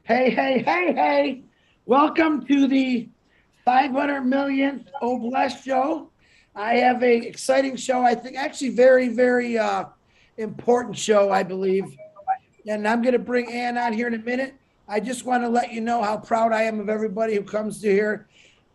Hey, hey, hey, hey. Welcome to the 500 millionth Oblast show. I have a exciting show. I think actually very important show, I believe. And I'm going to bring Ann on here in a minute. I just want to let you know how proud I am of everybody who comes to here.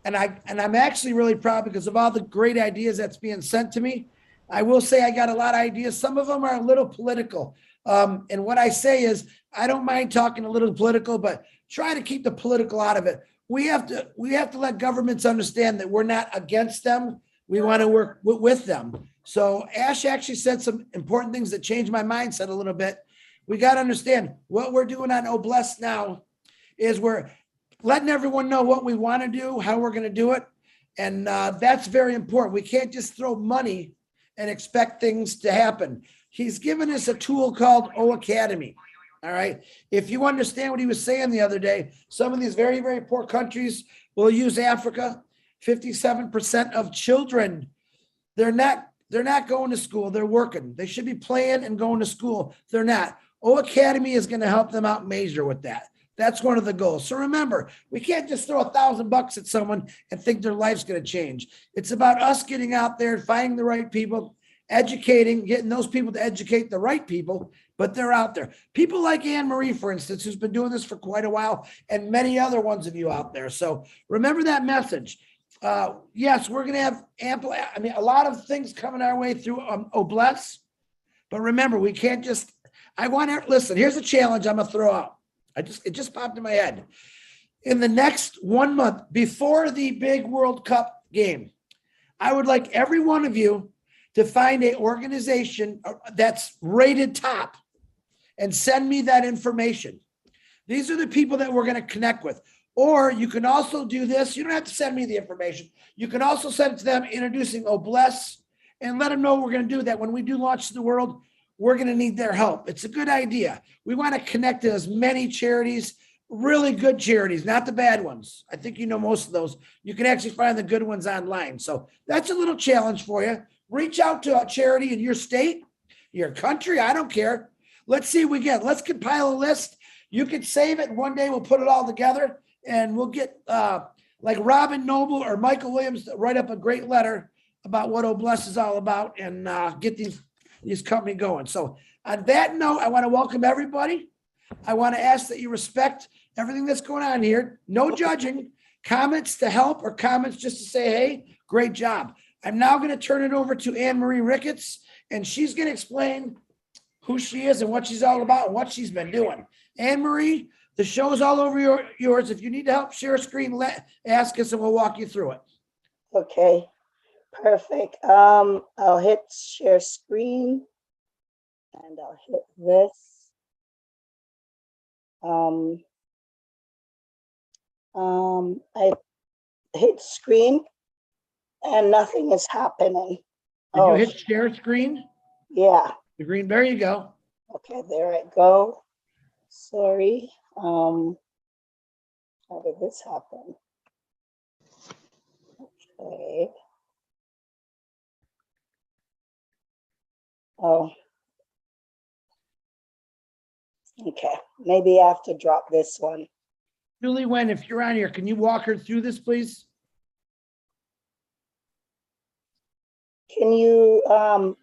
And I'm actually really proud because of all the great ideas that's being sent to me. I will say I got a lot of ideas. Some of them are a little political. And what I say is I don't mind talking a little political, but try to keep the political out of it. We have to let governments understand that we're not against them. We want to work with them. So Ash actually said some important things that changed my mindset a little bit. We got to understand what we're doing on Oblast now is we're letting everyone know what we want to do, how we're going to do it. And that's very important. We can't just throw money and expect things to happen. He's given us a tool called O Academy. All right. If you understand what he was saying the other day, some of these very poor countries will use Africa. 57% of children, they're not going to school. They're working. They should be playing and going to school. They're not. O Academy is going to help them out major with that. That's one of the goals. So remember, we can't just throw $1,000 at someone and think their life's going to change. It's about us getting out there, finding the right people, educating, getting those people to educate the right people, but they're out there. People like Anne Marie, for instance, who's been doing this for quite a while, and many other ones of you out there. So remember that message. Yes, we're going to have a lot of things coming our way through Oblast, but remember, we can't just, listen, here's a challenge I'm going to throw out. It just popped in my head. In the next 1 month before the big World Cup game, I would like every one of you to find an organization that's rated top and send me that information. These are the people that we're going to connect with. Or you can also do this. You don't have to send me the information. You can also send it to them introducing Oblast and let them know we're going to do that. When we do launch to the world, we're going to need their help. It's a good idea. We want to connect to as many charities, really good charities, not the bad ones. I think you know most of those. You can actually find the good ones online. So that's a little challenge for you. Reach out to a charity in your state, your country. I don't care. Let's see what we get. Let's compile a list. You can save it. One day we'll put it all together and we'll get like Robin Noble or Michael Williams to write up a great letter about what Oblast is all about and get these company going. So on that note, I want to welcome everybody. I want to ask that you respect everything that's going on here. No judging, comments to help or comments just to say, hey, great job. I'm now going to turn it over to Anne Marie Ricketts, and she's going to explain who she is and what she's all about and what she's been doing. Anne Marie, the show is all over yours. If you need to help share a screen, ask us and we'll walk you through it. Okay. Perfect. I'll hit share screen and I'll hit this. I hit screen and nothing is happening. Did you hit share screen? Yeah. The green, there you go. Okay, there I go. Sorry. How did this happen? Okay. Oh, okay. Maybe I have to drop this one. Julie Wen, if you're on here, can you walk her through this, please? Can you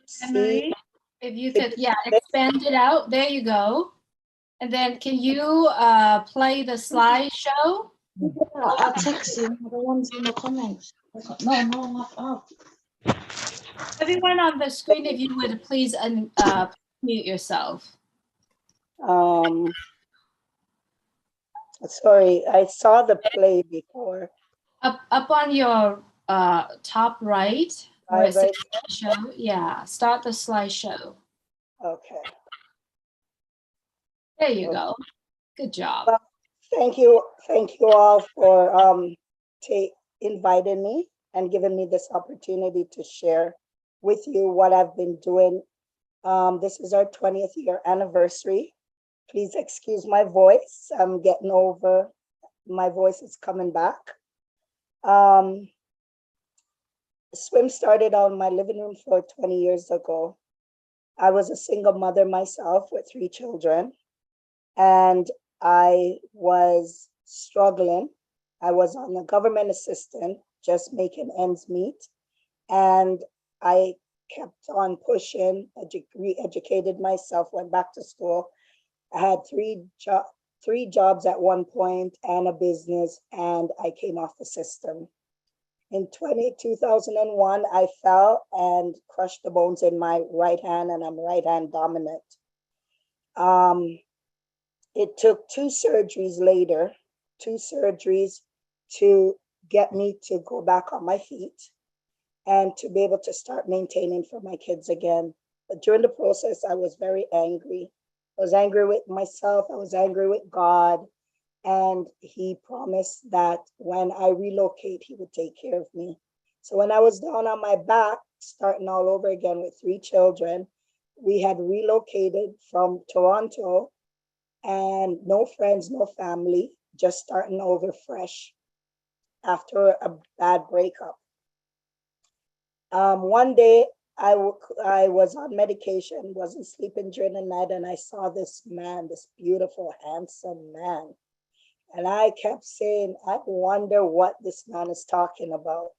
see? If you could, yeah, expand it out. There you go. And then can you play the slideshow? I'll text you the ones in the comments. No, not up. Everyone on the screen, if you would please mute yourself. Sorry, I saw the play before. Up on your top right, where it says slideshow. Yeah, start the slideshow. Okay. There you go. Good job. Well, thank you all for inviting me and giving me this opportunity to share with you what I've been doing. This is our 20th year anniversary. Please excuse my voice. I'm getting over, my voice is coming back. Swim started on my living room floor 20 years ago. I was a single mother myself with 3 children. And I was struggling. I was on a government assistant, just making ends meet. And I kept on pushing, re-educated myself, went back to school. I had three jobs at one point and a business, and I came off the system. In 2001, I fell and crushed the bones in my right hand, and I'm right hand dominant. It took two surgeries later, to get me to go back on my feet and to be able to start maintaining for my kids again. But during the process, I was very angry. I was angry with myself. I was angry with God. And he promised that when I relocate, he would take care of me. So when I was down on my back, starting all over again with 3 children, we had relocated from Toronto, and no friends, no family, just starting over fresh after a bad breakup. One day I was on medication, wasn't sleeping during the night, and I saw this man, this beautiful, handsome man. And I kept saying, I wonder what this man is talking about.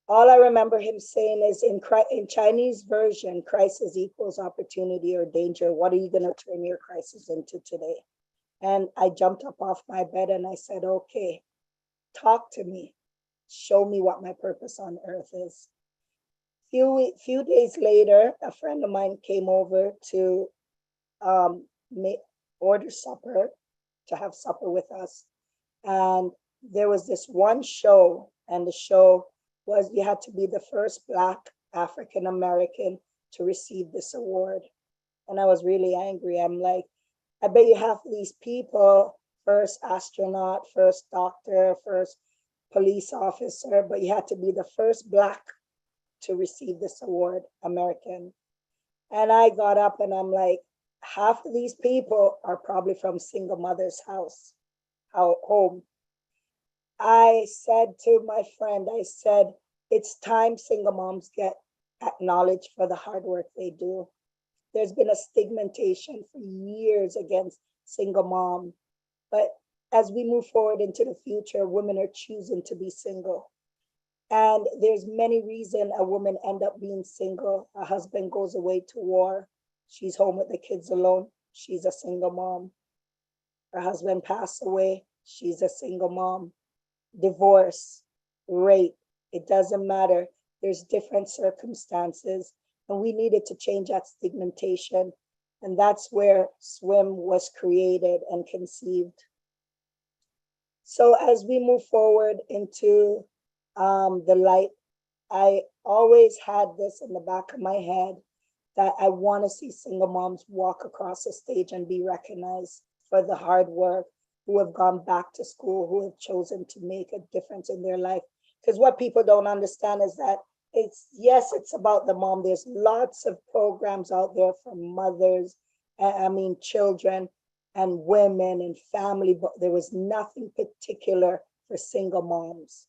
All I remember him saying is, in Chinese version, crisis equals opportunity or danger. What are you going to turn your crisis into today? And I jumped up off my bed and I said, okay, talk to me. Show me what my purpose on earth is. Few days later, a friend of mine came over to order supper, to have supper with us. And there was this one show, and the show was you had to be the first Black African American to receive this award. And I was really angry. I'm like, I bet you half of these people, first astronaut, first doctor, first police officer, but you had to be the first Black to receive this award, American. And I got up and I'm like, half of these people are probably from single mother's home. I said to my friend, I said, it's time single moms get acknowledged for the hard work they do. There's been a stigmatization for years against single mom. But as we move forward into the future, women are choosing to be single. And there's many reasons a woman end up being single. A husband goes away to war. She's home with the kids alone. She's a single mom. Her husband passed away. She's a single mom. Divorce, rape, it doesn't matter. There's different circumstances, and we needed to change that stigmatization. And that's where SWIM was created and conceived. So as we move forward into the light, I always had this in the back of my head that I want to see single moms walk across the stage and be recognized for the hard work, who have gone back to school, who have chosen to make a difference in their life. Because what people don't understand is that it's about the mom. There's lots of programs out there for mothers, children and women and family, but there was nothing particular for single moms.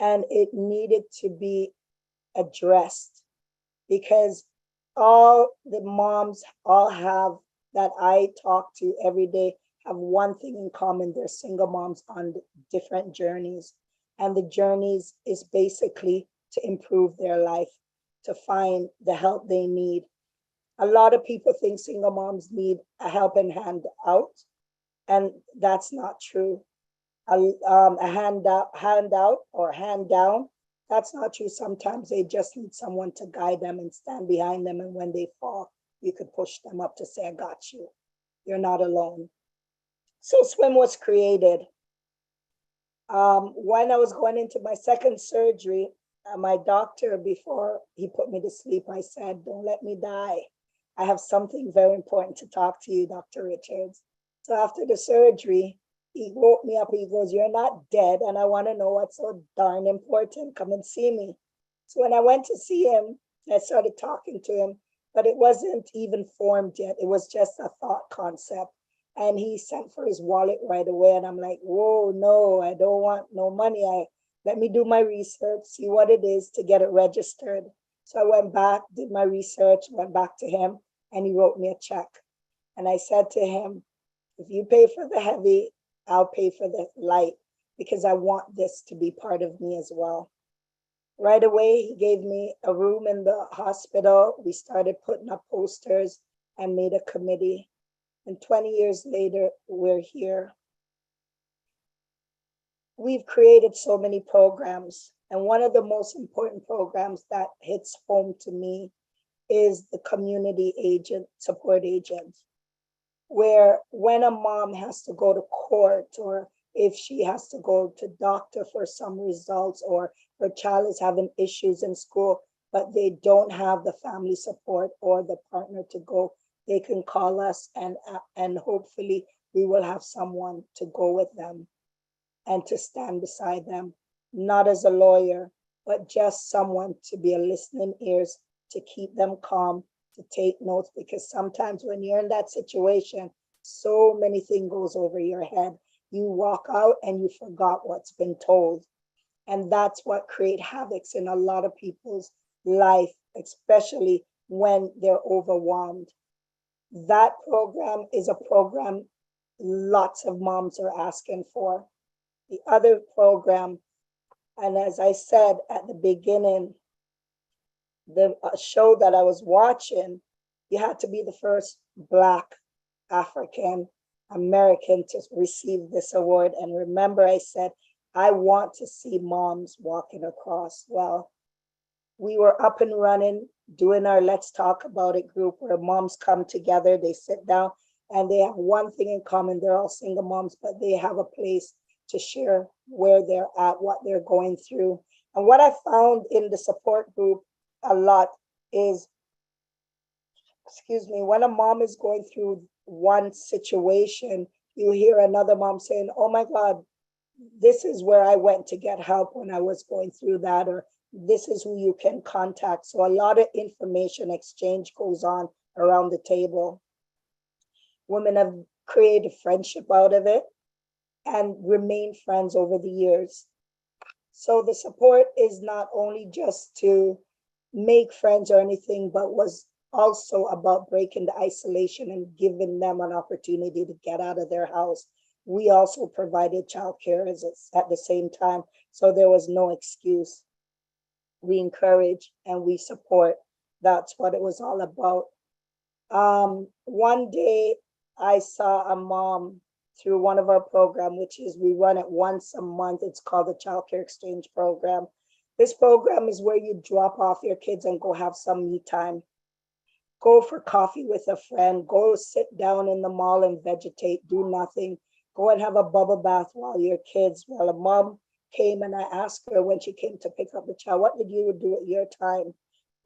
And it needed to be addressed, because all the moms all have that I talk to every day have one thing in common. They're single moms on different journeys. And the journeys is basically to improve their life, to find the help they need. A lot of people think single moms need a helping hand out, and that's not true. A handout or hand down, that's not true. Sometimes they just need someone to guide them and stand behind them. And when they fall, you could push them up to say, I got you. You're not alone. So SWIM was created. When I was going into my second surgery, my doctor, before he put me to sleep, I said, don't let me die. I have something very important to talk to you, Dr. Richards. So after the surgery, he woke me up. He goes, you're not dead, and I want to know what's so darn important. Come and see me. So when I went to see him, I started talking to him, but it wasn't even formed yet. It was just a thought concept. And he sent for his wallet right away. And I'm like, whoa, no, I don't want no money. Let me do my research, see what it is to get it registered. So I went back, did my research, went back to him, and he wrote me a check. And I said to him, If you pay for the heavy, I'll pay for the light, because I want this to be part of me as well. Right away, he gave me a room in the hospital. We started putting up posters and made a committee. And 20 years later, we're here. We've created so many programs. And one of the most important programs that hits home to me is the community agent, support agent, where when a mom has to go to court, or if she has to go to doctor for some results, or her child is having issues in school, but they don't have the family support or the partner to go, they can call us, and hopefully we will have someone to go with them and to stand beside them, not as a lawyer, but just someone to be a listening ears, to keep them calm, to take notes, because sometimes when you're in that situation, so many things goes over your head. You walk out and you forgot what's been told. And that's what create havocs in a lot of people's life, especially when they're overwhelmed. That program is a program lots of moms are asking for. The other program, and as I said at the beginning, the show that I was watching, you had to be the first Black African American to receive this award. And remember, I said, I want to see moms walking across. Well, we were up and running, doing our Let's Talk About It group, where moms come together, they sit down, and they have one thing in common. They're all single moms, but they have a place to share where they're at, what they're going through. And what I found in the support group a lot is, when a mom is going through one situation, you hear another mom saying, oh my God, this is where I went to get help when I was going through that, or this is who you can contact. So a lot of information exchange goes on around the table. Women have created friendship out of it and remained friends over the years. So the support is not only just to make friends or anything, but was also about breaking the isolation and giving them an opportunity to get out of their house. We also provided childcare at the same time, so there was no excuse. We encourage and we support. That's what it was all about. One day I saw a mom through one of our programs, which is, we run it once a month. It's called the Childcare Exchange Program. This program is where you drop off your kids and go have some me time. Go for coffee with a friend, go sit down in the mall and vegetate, do nothing. Go and have a bubble bath while your kids, well, a mom came and I asked her when she came to pick up the child, what did you do at your time?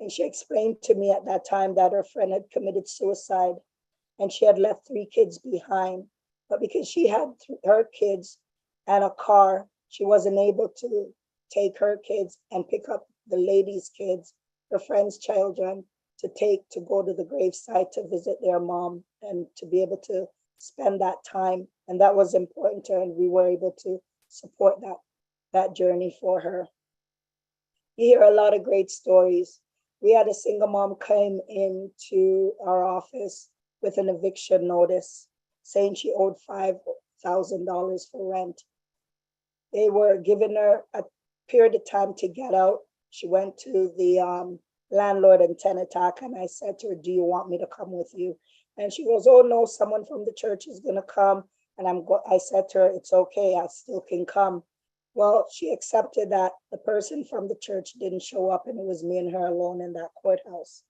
And she explained to me at that time that her friend had committed suicide and she had left 3 kids behind. But because she had her kids and a car, she wasn't able to take her kids and pick up the lady's kids, her friend's children, to go to the gravesite to visit their mom and to be able to spend that time. And that was important to her, and we were able to support that journey for her. You hear a lot of great stories. We had a single mom come into our office with an eviction notice saying she owed $5,000 for rent. They were giving her a period of time to get out. She went to the landlord and tenant attack, and I said to her, do you want me to come with you? And she goes, oh no, someone from the church is gonna come. And I said to her, it's okay, I still can come. Well, she accepted that. The person from the church didn't show up, and it was me and her alone in that courthouse.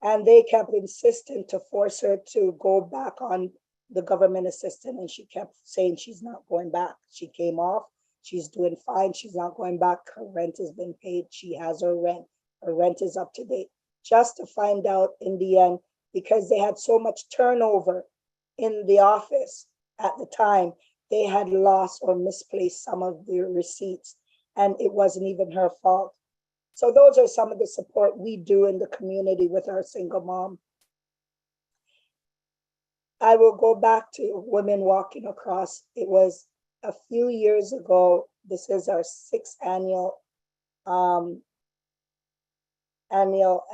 And they kept insisting to force her to go back on the government assistance, and she kept saying she's not going back. She came off, she's doing fine, she's not going back, her rent has been paid, she has her rent is up to date. Just to find out in the end, because they had so much turnover in the office at the time, they had lost or misplaced some of their receipts, and it wasn't even her fault. So those are some of the support we do in the community with our single mom. I will go back to women walking across. It was a few years ago. This is our 6th annual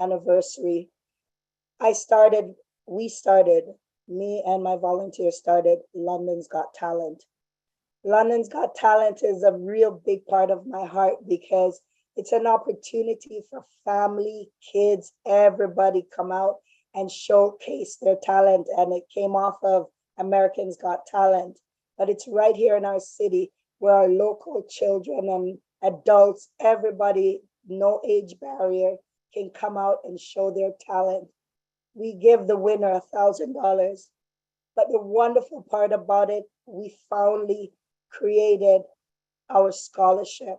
anniversary. We started me and my volunteers started London's Got Talent. London's Got Talent is a real big part of my heart because it's an opportunity for family, kids, everybody come out and showcase their talent. And it came off of Americans Got Talent, but it's right here in our city where our local children and adults, everybody, no age barrier, can come out and show their talent. We give the winner $1,000. But the wonderful part about it, we finally created our scholarship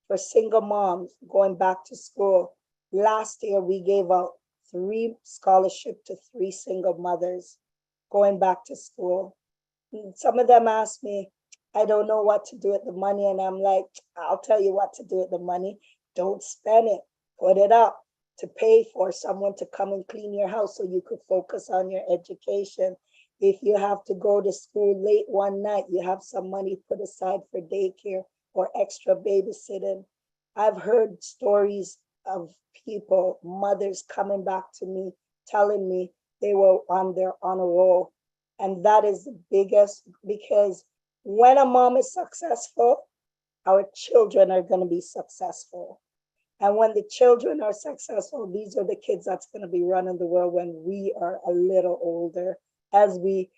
for single moms going back to school. Last year, we gave out 3 scholarships to 3 single mothers going back to school. And some of them asked me, I don't know what to do with the money. And I'm like, I'll tell you what to do with the money. Don't spend it, put it up to pay for someone to come and clean your house so you could focus on your education. If you have to go to school late one night, you have some money put aside for daycare or extra babysitting. I've heard stories of people, mothers coming back to me, telling me they were on their honor roll. And that is the biggest, because when a mom is successful, our children are going to be successful. And when the children are successful, these are the kids that's going to be running the world when we are a little older, as we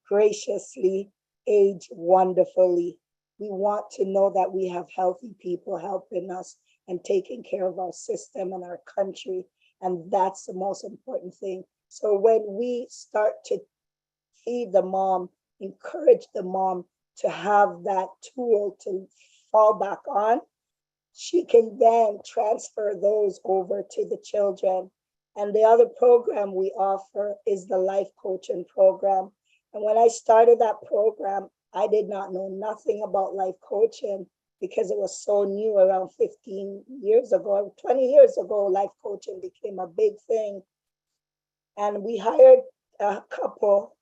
graciously age wonderfully. We want to know that we have healthy people helping us and taking care of our system and our country. And that's the most important thing. So when we start to feed the mom, encourage the mom to have that tool to fall back on, she can then transfer those over to the children. And the other program we offer is the life coaching program. And when I started that program, I did not know nothing about life coaching because it was so new around 15 years ago, 20 years ago, life coaching became a big thing. And we hired a couple,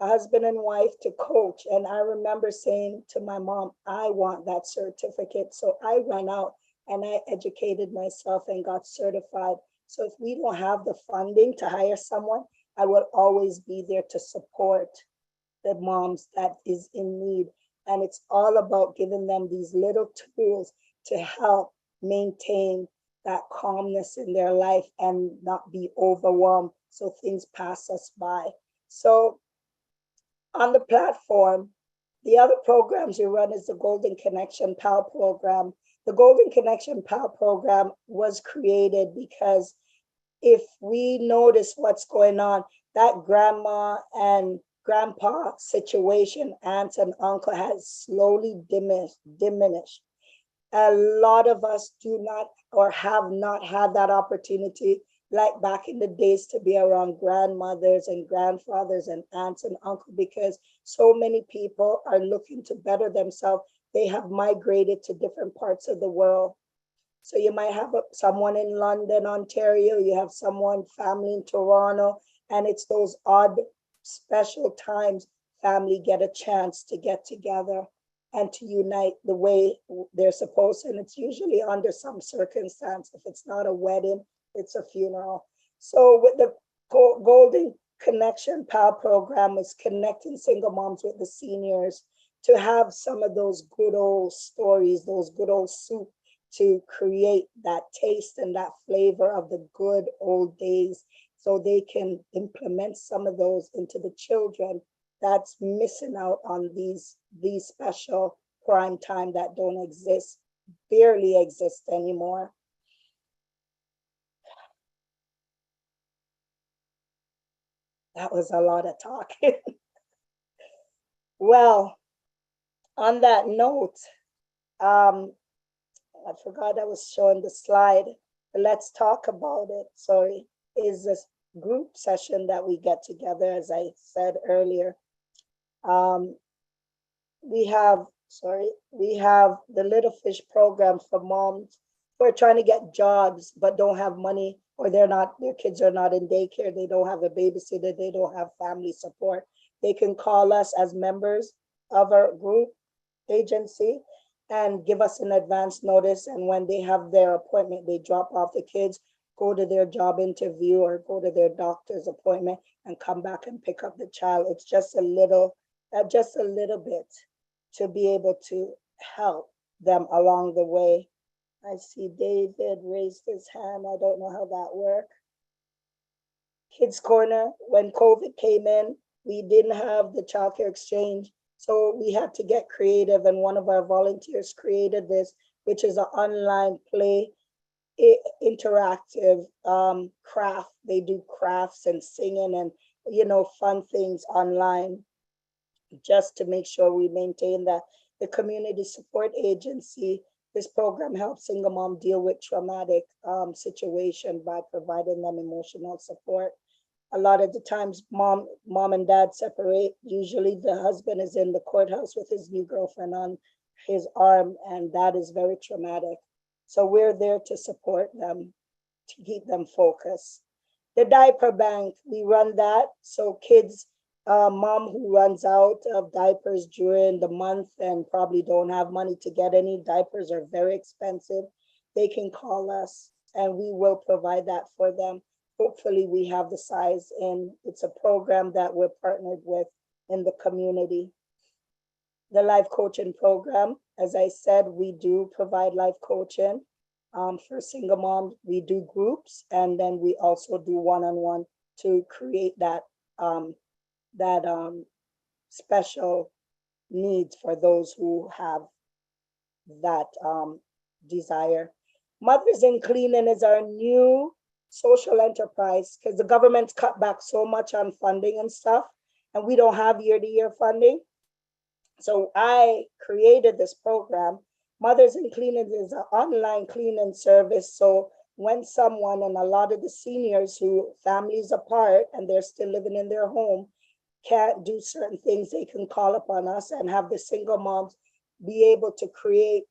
a husband and wife, to coach. And I remember saying to my mom, I want that certificate. So I went out and I educated myself and got certified. So if we don't have the funding to hire someone, I will always be there to support the moms that is in need. And it's all about giving them these little tools to help maintain that calmness in their life and not be overwhelmed so things pass us by. So on the platform, the other programs we run is the Golden Connection PAL program. The Golden Connection PAL program was created because if we notice what's going on, that grandma and grandpa situation, aunts and uncle, has slowly diminished. A lot of us do not or have not had that opportunity like back in the days to be around grandmothers and grandfathers and aunts and uncles, because so many people are looking to better themselves. They have migrated to different parts of the world. So you might have someone in London, Ontario, you have someone, family in Toronto, and it's those odd, special times family get a chance to get together and to unite the way they're supposed to. And it's usually under some circumstance. If it's not a wedding, it's a funeral. So with the Golden Connection PAL program is connecting single moms with the seniors to have some of those good old stories, those good old soup, to create that taste and that flavor of the good old days, so they can implement some of those into the children that's missing out on these special prime time that don't exist, barely exist anymore. That was a lot of talking. Well, on that note, I forgot I was showing the slide. Let's talk about it. Sorry, is this group session that we get together, as I said earlier. We have the Little Fish program for moms who are trying to get jobs but don't have money, or their kids are not in daycare, they don't have a babysitter, they don't have family support. They can call us as members of our group agency and give us an advance notice. And when they have their appointment, they drop off the kids, go to their job interview or go to their doctor's appointment and come back and pick up the child. It's just a little bit to be able to help them along the way. I see David raised his hand. I don't know how that works. Kids Corner, when COVID came in, we didn't have the childcare exchange. So we had to get creative, and one of our volunteers created this, which is an online play, interactive craft. They do crafts and singing and, you know, fun things online, just to make sure we maintain that. The community support agency, this program helps single mom deal with traumatic situation by providing them emotional support. A lot of the times mom and dad separate. Usually the husband is in the courthouse with his new girlfriend on his arm, and that is very traumatic. So we're there to support them, to keep them focused. The diaper bank, we run that. So kids, mom who runs out of diapers during the month and probably don't have money to get any, diapers are very expensive, they can call us and we will provide that for them. Hopefully we have the size, and it's a program that we're partnered with in the community. The life coaching program, as I said, we do provide life coaching for single moms. We do groups, and then we also do one-on-one to create that special needs for those who have that desire. Mothers in Cleaning is our new social enterprise, because the government's cut back so much on funding and stuff, and we don't have year-to-year funding. So I created this program. Mothers in Cleaning is an online cleaning service. So when someone, and a lot of the seniors who families apart and they're still living in their home, can't do certain things, they can call upon us and have the single moms be able to create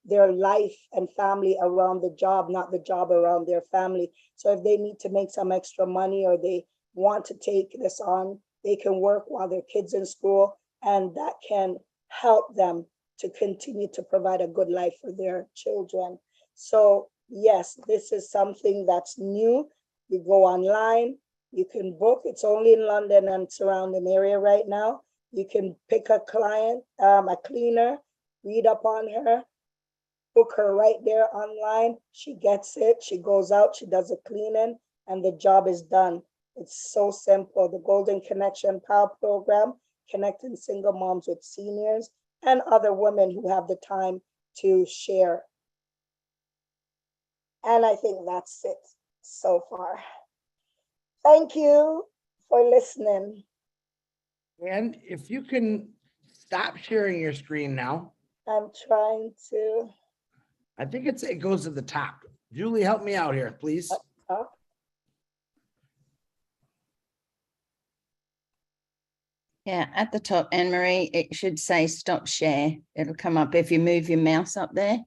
their life and family around the job, not the job around their family. So if they need to make some extra money or they want to take this on, they can work while their kids in school, and that can help them to continue to provide a good life for their children. So yes, this is something that's new. You go online, you can book. It's only in London and surrounding area right now. You can pick a client, a cleaner, read up on her, book her right there online. She gets it, she goes out, she does a cleaning, and the job is done. It's so simple. The Golden Connection Power Program, connecting single moms with seniors and other women who have the time to share. And I think that's it so far. Thank you for listening. And if you can stop sharing your screen now. I'm trying to. I think it goes to the top. Julie, help me out here, please. Yeah, at the top, Anne-Marie, it should say stop share. It'll come up if you move your mouse up there.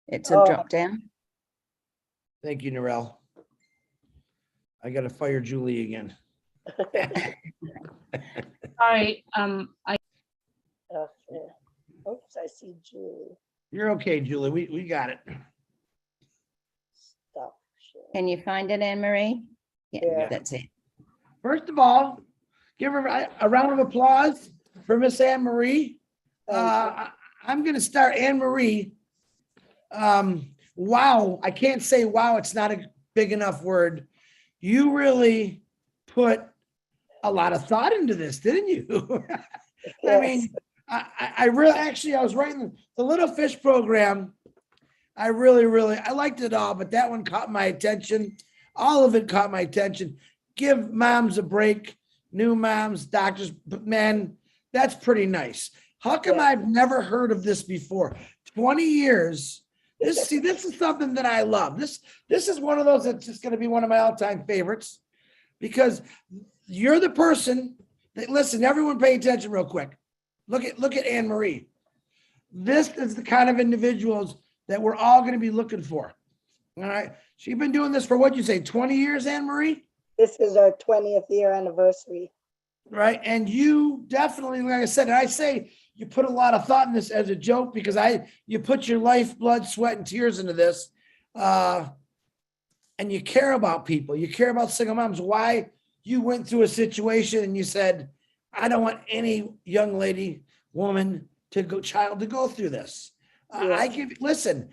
It's a drop down. Thank you, Narelle. I got to fire Julie again. Sorry, Okay. Oops, I see Julie. You're okay, Julie. We got it. Stop share. Can you find it, Anne-Marie? Yeah. That's it. First of all, give her a round of applause for Miss Anne-Marie. I'm going to start Anne-Marie. Wow. I can't say wow. It's not a big enough word. You really put a lot of thought into this, didn't you? Yes. I mean, I really, actually, I was writing the Little Fish program. I liked it all, but that one caught my attention. All of it caught my attention. Give moms a break, new moms, doctors, but man, that's pretty nice. How come I've never heard of this before? 20 years. This is something that I love. This is one of those that's just going to be one of my all-time favorites, because you're the person that, listen, everyone pay attention real quick. Look at Anne-Marie. This is the kind of individuals that we're all going to be looking for. All right. She's been doing this for, what'd you say, 20 years, Anne-Marie? This is our 20th year anniversary. Right. And you definitely, like I said, and I say you put a lot of thought in this as a joke, because you put your life, blood, sweat, and tears into this. and you care about people, you care about single moms, why you went through a situation and you said, I don't want any young lady, woman child to go through this. Listen,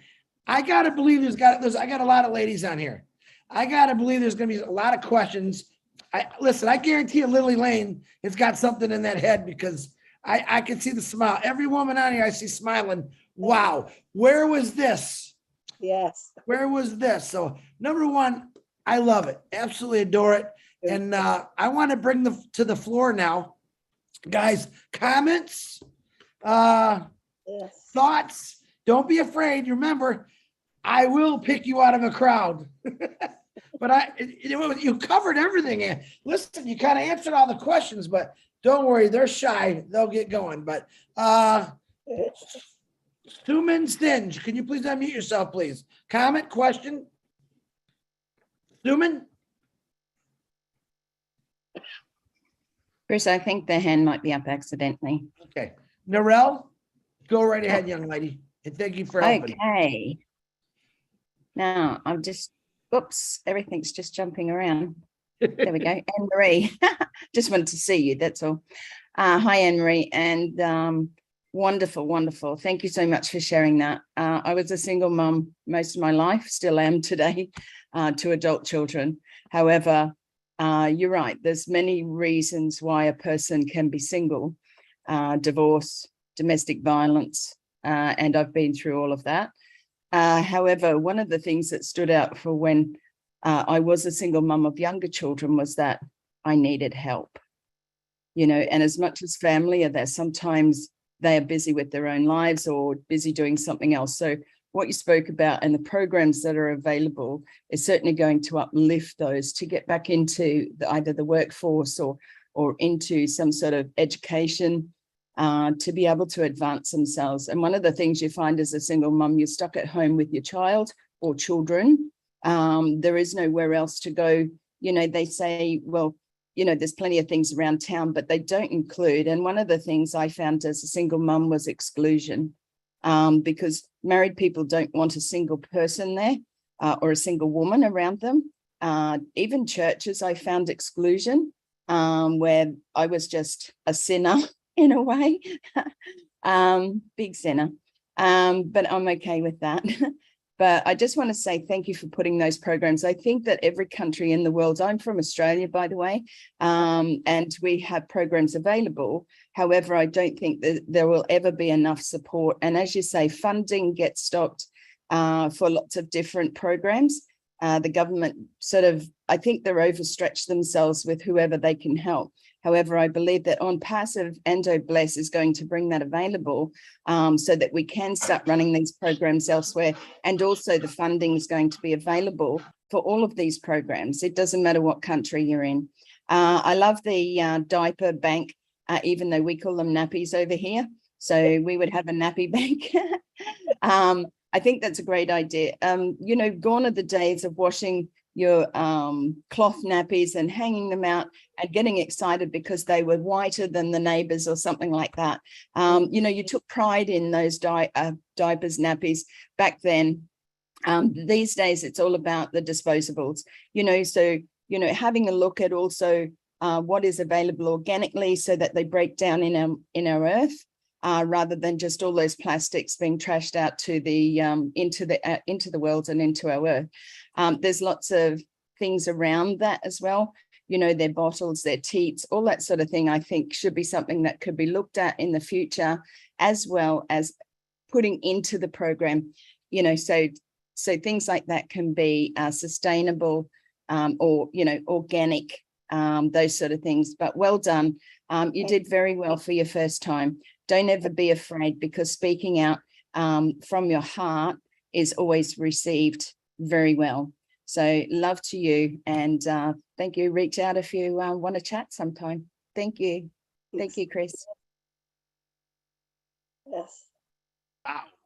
I got to believe I got a lot of ladies on here. I got to believe there's going to be a lot of questions. I guarantee you Lily Lane has got something in that head, because I can see the smile. Every woman on here I see smiling. Wow. Where was this? Yes. Where was this? So number one, I love it. Absolutely adore it. And I want to bring to the floor now, guys, comments, thoughts. Don't be afraid. Remember, I will pick you out of a crowd. But you covered everything. Listen, you kind of answered all the questions, but don't worry, they're shy. They'll get going. But Suman Stinge, can you please unmute yourself, please? Comment, question? Suman? Chris, I think the hand might be up accidentally. Okay. Narelle, go right ahead, young lady. And thank you for helping. Okay. Now, I'm just, oops, everything's just jumping around. There we go. Anne-Marie, just wanted to see you, that's all. Hi, Anne-Marie, and wonderful, wonderful. Thank you so much for sharing that. I was a single mum most of my life, still am today, to adult children. However, you're right, there's many reasons why a person can be single, divorce, domestic violence, and I've been through all of that. However, one of the things that stood out for when I was a single mum of younger children was that I needed help, you know, and as much as family are there, sometimes they are busy with their own lives or busy doing something else. So what you spoke about and the programs that are available is certainly going to uplift those to get back into either the workforce or into some sort of education, to be able to advance themselves. And one of the things you find as a single mum, you're stuck at home with your child or children. There is nowhere else to go. You know, they say, well, you know, there's plenty of things around town, but they don't include. And one of the things I found as a single mum was exclusion, because married people don't want a single person there or a single woman around them. Even churches, I found exclusion, where I was just a sinner in a way, big sinner, but I'm okay with that. But I just want to say thank you for putting those programs. I think that every country in the world, I'm from Australia, by the way, and we have programs available. However, I don't think that there will ever be enough support. And as you say, funding gets stopped for lots of different programs. The government sort of, I think they're overstretched themselves with whoever they can help. However, I believe that ONPASSIVE and Bless is going to bring that available so that we can start running these programs elsewhere. And also the funding is going to be available for all of these programs. It doesn't matter what country you're in. I love the diaper bank, even though we call them nappies over here. So we would have a nappy bank. I think that's a great idea. You know, gone are the days of washing your cloth nappies and hanging them out and getting excited because they were whiter than the neighbors or something like that. You know, you took pride in those diapers, nappies back then. These days, it's all about the disposables, you know, so, you know, having a look at also what is available organically so that they break down in our earth. Rather than just all those plastics being trashed out to the into the world and into our earth. There's lots of things around that as well. You know, their bottles, their teats, all that sort of thing, I think should be something that could be looked at in the future, as well as putting into the program, you know, so things like that can be sustainable or, you know, organic, those sort of things. But well done. You did very well for your first time. Don't ever be afraid, because speaking out from your heart is always received very well. So love to you, and thank you. Reach out if you want to chat sometime. Thank you. Thank you, Chris. Yes.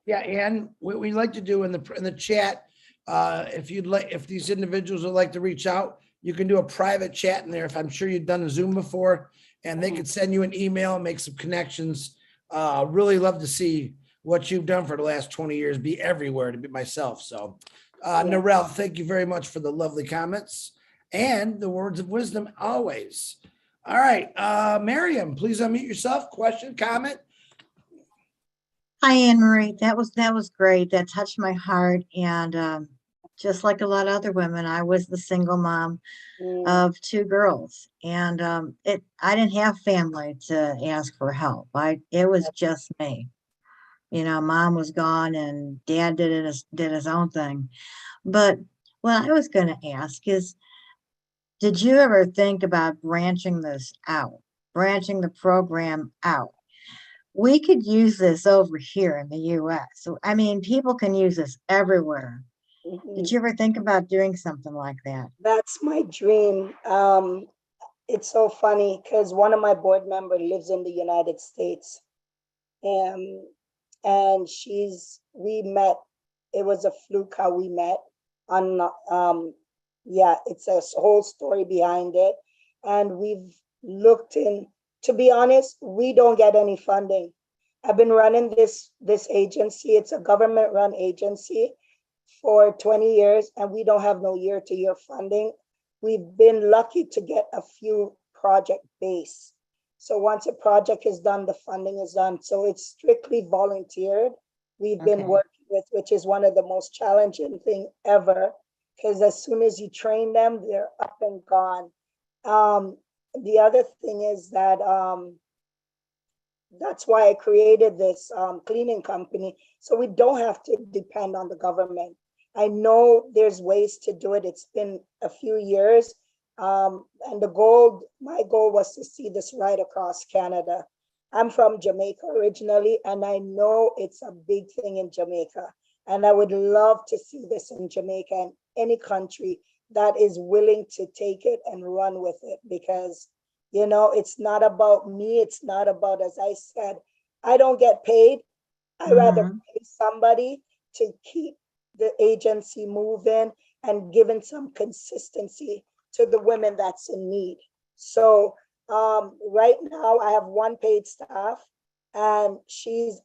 Yeah, and what we like to do in the chat, if these individuals would like to reach out, you can do a private chat in there. If I'm sure you've done a Zoom before, and they could send you an email, make some connections. Really love to see what you've done for the last 20 years, be everywhere to be myself. So Narelle, thank you very much for the lovely comments and the words of wisdom always. All right, Miriam, please unmute yourself. Question, comment? Hi, Anne Marie. That was great. That touched my heart. And just like a lot of other women, I was the single mom of 2 girls, and I didn't have family to ask for help. It was just me. You know, mom was gone, and dad did his own thing. But what I was going to ask is, did you ever think about branching this out, branching the program out? We could use this over here in the US. So, I mean, people can use this everywhere. Did you ever think about doing something like that? That's my dream. It's so funny because one of my board members lives in the United States. And we met, it was a fluke how we met on, yeah, it's a whole story behind it. And we've looked in, to be honest, we don't get any funding. I've been running this agency. It's a government run agency for 20 years, and we don't have no year-to-year funding. We've been lucky to get a few project based. So once a project is done, the funding is done. So it's strictly volunteered. We've been working with, which is one of the most challenging thing ever, because as soon as you train them, they're up and gone. The other thing is that that's why I created this cleaning company, so we don't have to depend on the government. I know there's ways to do it. It's been a few years. And my goal was to see this right across Canada. I'm from Jamaica originally, and I know it's a big thing in Jamaica. And I would love to see this in Jamaica and any country that is willing to take it and run with it, because, you know, it's not about me. It's not about, as I said, I don't get paid. I rather pay somebody to keep the agency moving and giving some consistency to the women that's in need. So right now I have 1 paid staff, and she's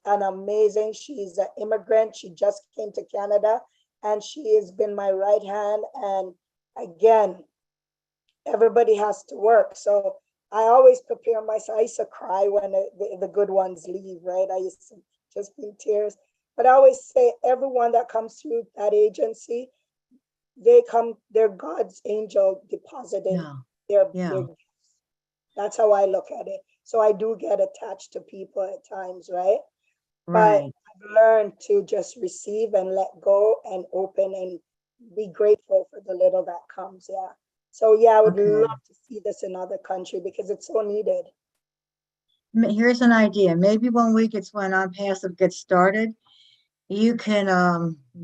she's an immigrant. She just came to Canada, and she has been my right hand. And again, everybody has to work. So I always prepare myself. I used to cry when the good ones leave, right? I used to just be in tears. But I always say, everyone that comes through that agency, they're God's angel depositing their gifts. That's how I look at it. So I do get attached to people at times, right? But I've learned to just receive and let go and open and be grateful for the little that comes. Yeah. So yeah, I would love to see this in other countries because it's so needed. Here's an idea. Maybe when ONPASSIVE gets started, you can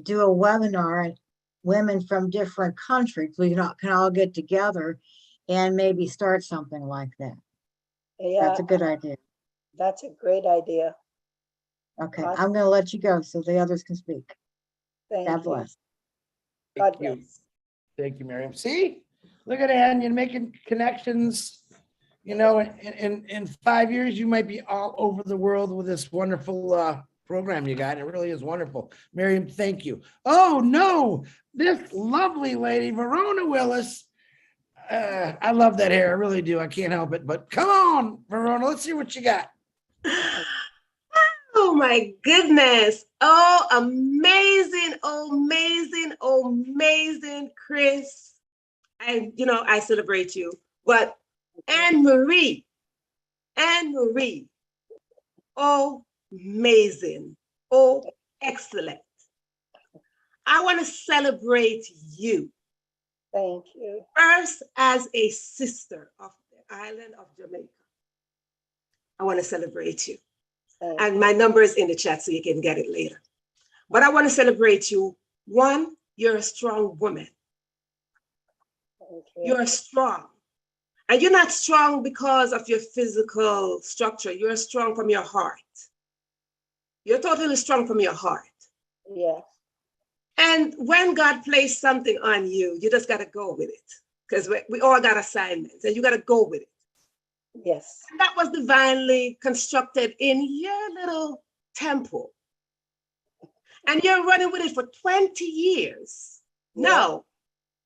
do a webinar, and women from different countries, we can all get together and maybe start something like that. Yeah, that's a good idea. That's a great idea. Okay, awesome. I'm going to let you go so the others can speak. God bless. God bless. Thank you, Miriam. See, look at Ann, you're making connections. You know, in 5 years, you might be all over the world with this wonderful program you got. It really is wonderful. Miriam, thank you. Oh, no, this lovely lady, Verona Willis. I love that hair. I really do. I can't help it. But come on, Verona, let's see what you got. Oh, my goodness. Oh, amazing, amazing, amazing, Chris. I celebrate you. But Anne Marie, oh, amazing, oh, excellent. I want to celebrate you. Thank you. First, as a sister of the island of Jamaica, I want to celebrate you. And my number is in the chat so you can get it later. But I want to celebrate you. One, you're a strong woman. You're strong. And you're not strong because of your physical structure. You're strong from your heart. You're totally strong from your heart. Yes. And when God placed something on you, you just got to go with it. Because we all got assignments and you got to go with it. Yes. And that was divinely constructed in your little temple. And you're running with it for 20 years. Now,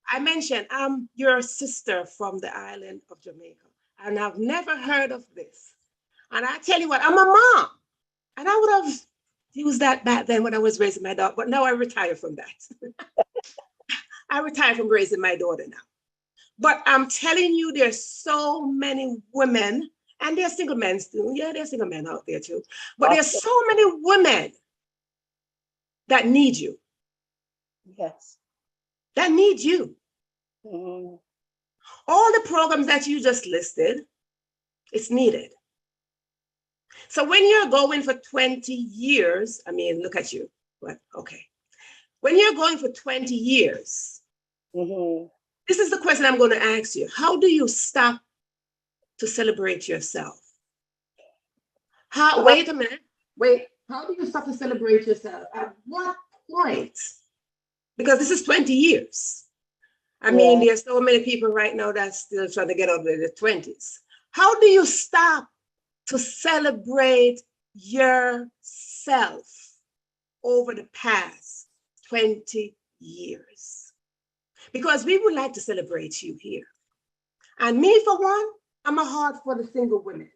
I mentioned I'm your sister from the island of Jamaica, and I've never heard of this. And I tell you what, I'm a mom, and I would have used that back then when I was raising my daughter, but now I retire from that. I retired from raising my daughter now. But I'm telling you, there's so many women, and there's single men too. Yeah, there's single men out there too. But there's so many women that need you. Yes. That need you. Mm-hmm. All the programs that you just listed, it's needed. So when you're going for 20 years, I mean, look at you. But okay. When you're going for 20 years, Mm-hmm. this is the question I'm going to ask you. How do you stop to celebrate yourself? Wait a minute. Wait. How do you stop to celebrate yourself? At what point? Because this is 20 years. I mean, there's so many people right now that's still trying to get out of their 20s. How do you stop to celebrate yourself over the past 20 years? Because we would like to celebrate you here. And me, for one, I'm a heart for the single women.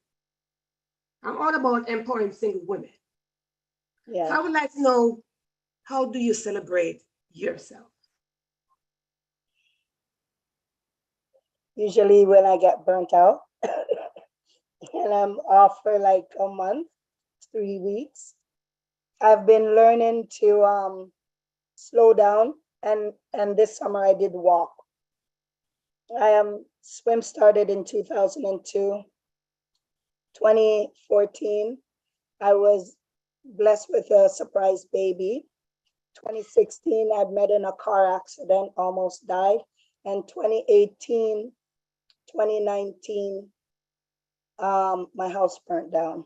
I'm all about empowering single women. Yeah. So I would like to know, how do you celebrate yourself? Usually when I get burnt out and I'm off for like a month, 3 weeks, I've been learning to slow down, and this summer I did walk. Swim started in 2002. 2014, I was blessed with a surprise baby. 2016, I met in a car accident, almost died. And 2018, 2019, my house burnt down.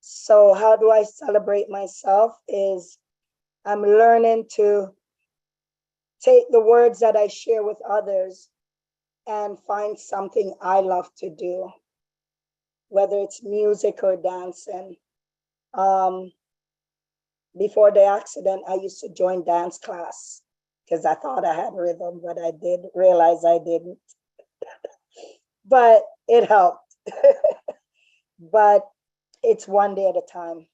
So how do I celebrate myself is I'm learning to take the words that I share with others and find something I love to do, whether it's music or dancing. Before the accident, I used to join dance class because I thought I had rhythm, but I did realize I didn't. But it helped. But it's one day at a time.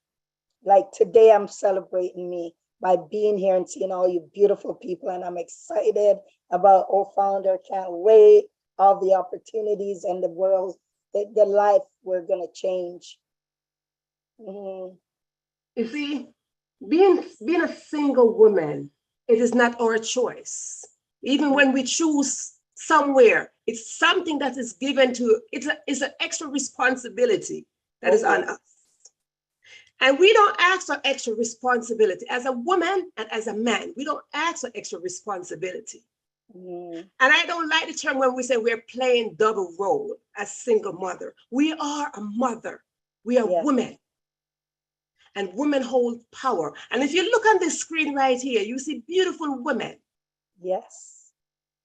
Like today, I'm celebrating me by being here and seeing all you beautiful people, and I'm excited about O-Founder. Can't wait, all the opportunities and the world, the life we're gonna change. Mm-hmm. You see, being a single woman, it is not our choice. Even when we choose somewhere, it's something that is given to, it's an extra responsibility that is on us. And we don't ask for extra responsibility. As a woman and as a man, we don't ask for extra responsibility. And I don't like the term when we say we're playing double role as single mother. We are a mother. We are women. And women hold power. And if you look on this screen right here, you see beautiful women. Yes.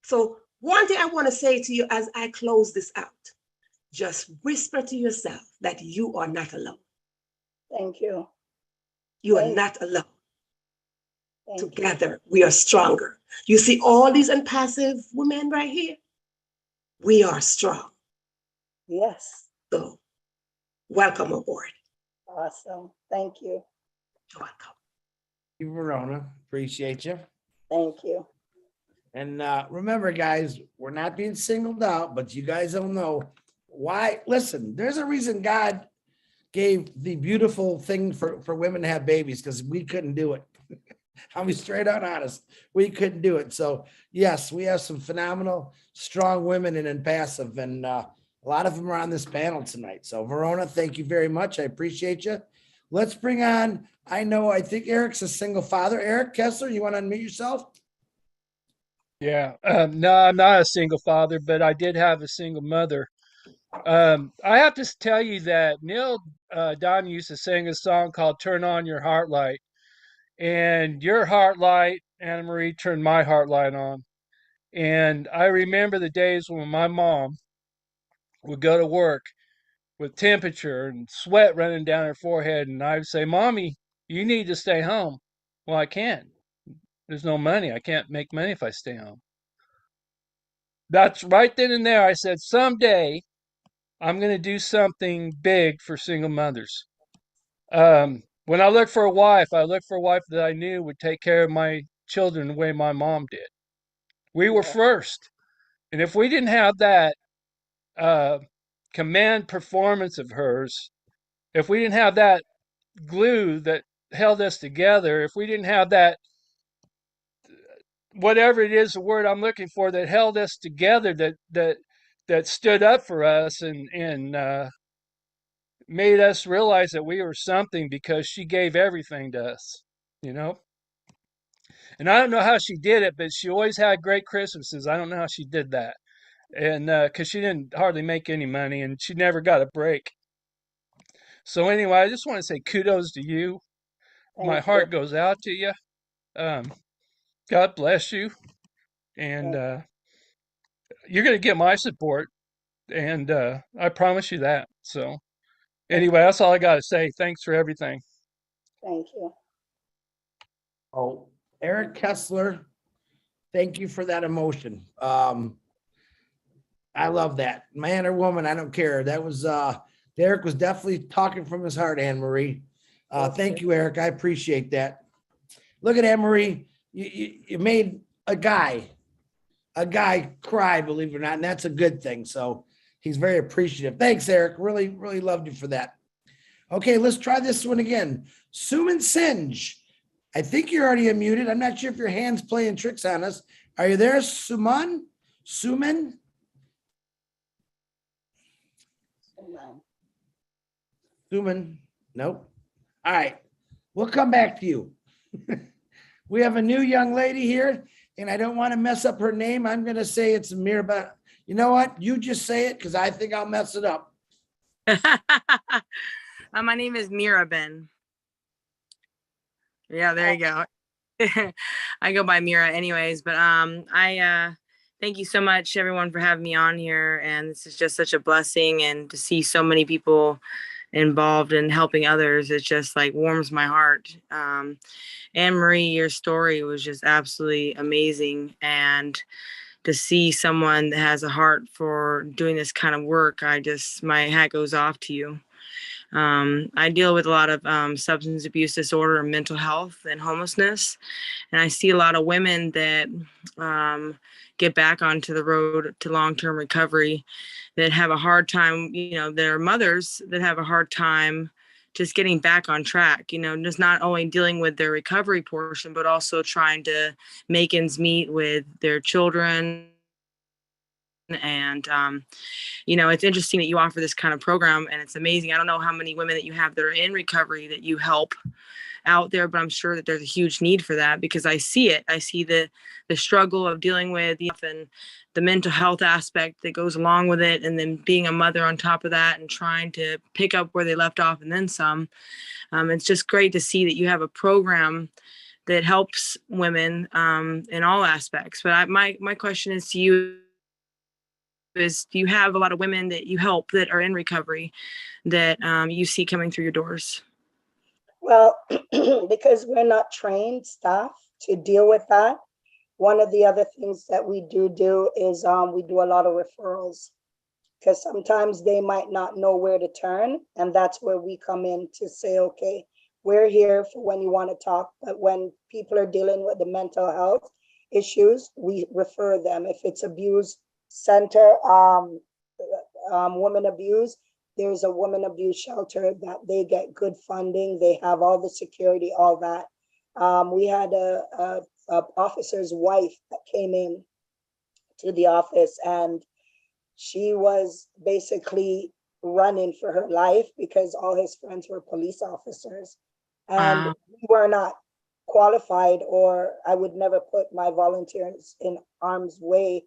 So one thing I want to say to you as I close this out, just whisper to yourself that you are not alone. Thank you. You are not alone. Together, we are stronger. You see all these impassive women right here? We are strong. Yes. So welcome aboard. Awesome. Thank you. You're welcome. You, Verona. Appreciate you. Thank you. And remember, guys, we're not being singled out, but you guys don't know why. Listen, there's a reason God gave the beautiful thing for women to have babies, because we couldn't do it. I'll be straight out honest. We couldn't do it. So yes, we have some phenomenal, strong women in Impassive, and a lot of them are on this panel tonight. So Verona, thank you very much. I appreciate you. Let's bring on, I think Eric's a single father. Eric Kessler, you want to unmute yourself? Yeah, no, I'm not a single father, but I did have a single mother. I have to tell you that Neil Don used to sing a song called Turn On Your Heart Light. And your heart light, Anna Marie, turned my heart light on. And I remember the days when my mom would go to work with temperature and sweat running down her forehead. And I would say, Mommy, you need to stay home. Well, I can't. There's no money. I can't make money if I stay home. That's right then and there. I said, someday I'm going to do something big for single mothers. When I look for a wife, I look for a wife that I knew would take care of my children the way my mom did. We were first. And if we didn't have that command performance of hers, if we didn't have that glue that held us together, if we didn't have that, whatever it is, the word I'm looking for, that held us together, that stood up for us and made us realize that we were something because she gave everything to us, you know? And I don't know how she did it, but she always had great Christmases. I don't know how she did that. And because she didn't hardly make any money and she never got a break. So anyway, I just want to say kudos to you. My heart goes out to you. God bless you. And you're going to get my support. And I promise you that. So anyway, that's all I got to say. Thanks for everything. Thank you. Oh, Eric Kessler, thank you for that emotion. I love that. Man or woman, I don't care. That was Derek was definitely talking from his heart, Anne Marie. Thank you, Eric. I appreciate that. Look at Anne Marie. You made a guy cry, believe it or not, and that's a good thing. So he's very appreciative. Thanks, Eric. Really, really loved you for that. Okay, let's try this one again. Suman Singe. I think you're already unmuted. I'm not sure if your hand's playing tricks on us. Are you there, Suman? Suman? Suman? Nope. All right. We'll come back to you. We have a new young lady here, and I don't want to mess up her name. I'm going to say it's Mirabel. You know what? You just say it because I think I'll mess it up. My name is Mirabel. Yeah, there you go. I go by Mira anyways, but I thank you so much everyone for having me on here, and this is just such a blessing, and to see so many people involved in helping others, it just like warms my heart. Anne Marie, your story was just absolutely amazing, and to see someone that has a heart for doing this kind of work, my hat goes off to you. I deal with a lot of substance abuse disorder and mental health and homelessness. And I see a lot of women that get back onto the road to long-term recovery that have a hard time, there are mothers that have a hard time just getting back on track, just not only dealing with their recovery portion, but also trying to make ends meet with their children. And it's interesting that you offer this kind of program, and it's amazing. I don't know how many women that you have that are in recovery that you help out there, but I'm sure that there's a huge need for that, because I see it. I see the struggle of dealing with and the mental health aspect that goes along with it, and then being a mother on top of that and trying to pick up where they left off and then some. It's just great to see that you have a program that helps women in all aspects. But my question is to you, do you have a lot of women that you help that are in recovery that you see coming through your doors? Well, because we're not trained staff to deal with that, one of the other things that we do is we do a lot of referrals, because sometimes they might not know where to turn. And that's where we come in to say, okay, we're here for when you want to talk. But when people are dealing with the mental health issues, we refer them. If it's abuse center, women abuse, there's a women abuse shelter that they get good funding. They have all the security, all that. We had a officer's wife that came in to the office, and she was basically running for her life because all his friends were police officers. And we were not qualified, or I would never put my volunteers in harm's way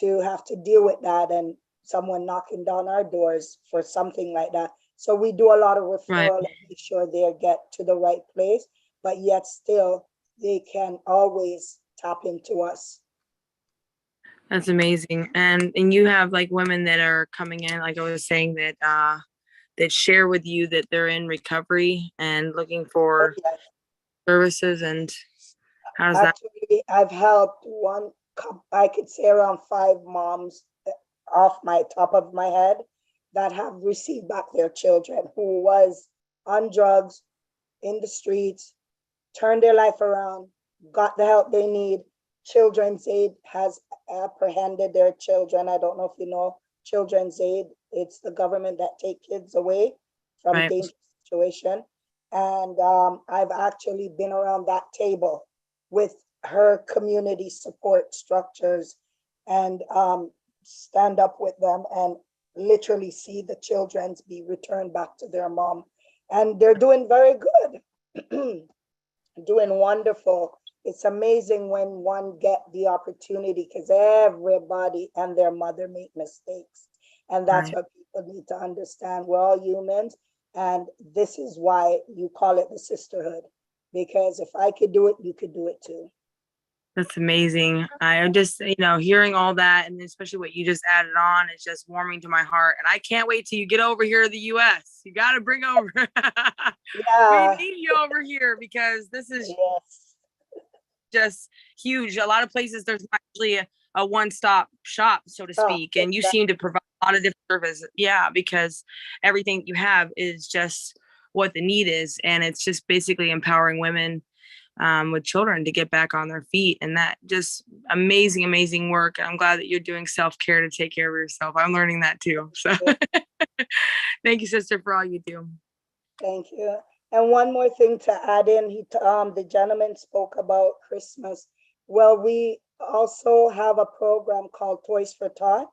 to have to deal with that and someone knocking down our doors for something like that. So we do a lot of referral and make sure they get to the right place, but yet still they can always tap into us. That's amazing. And you have like women that are coming in, like I was saying, that share with you that they're in recovery and looking for services. And How's that? Actually, I've helped I could say around 5 moms off my top of my head that have received back their children who was on drugs, in the streets, turned their life around, got the help they need. Children's Aid has apprehended their children. I don't know if you know Children's Aid. It's the government that take kids away from Right. dangerous situation. And I've actually been around that table with her community support structures and stand up with them and literally see the children be returned back to their mom. And they're doing very good, doing wonderful. It's amazing when one get the opportunity because everybody and their mother make mistakes. And that's Right. what people need to understand. We're all humans. And this is why you call it the sisterhood. Because if I could do it, you could do it too. That's amazing. I'm just, hearing all that, and especially what you just added on, it's just warming to my heart. And I can't wait till you get over here to the US. You got to bring over. Yeah. We need you over here because this is Yes. just huge. A lot of places there's not actually a one-stop shop, so to speak, and you seem to provide a lot of different services. Yeah, because everything you have is just what the need is, and it's just basically empowering women with children to get back on their feet. And that just amazing work. I'm glad that you're doing self-care to take care of yourself. I'm learning that too. So thank you, sister, for all you do. Thank you. And one more thing to add in, the gentleman spoke about Christmas. Well, we also have a program called Toys for Tot,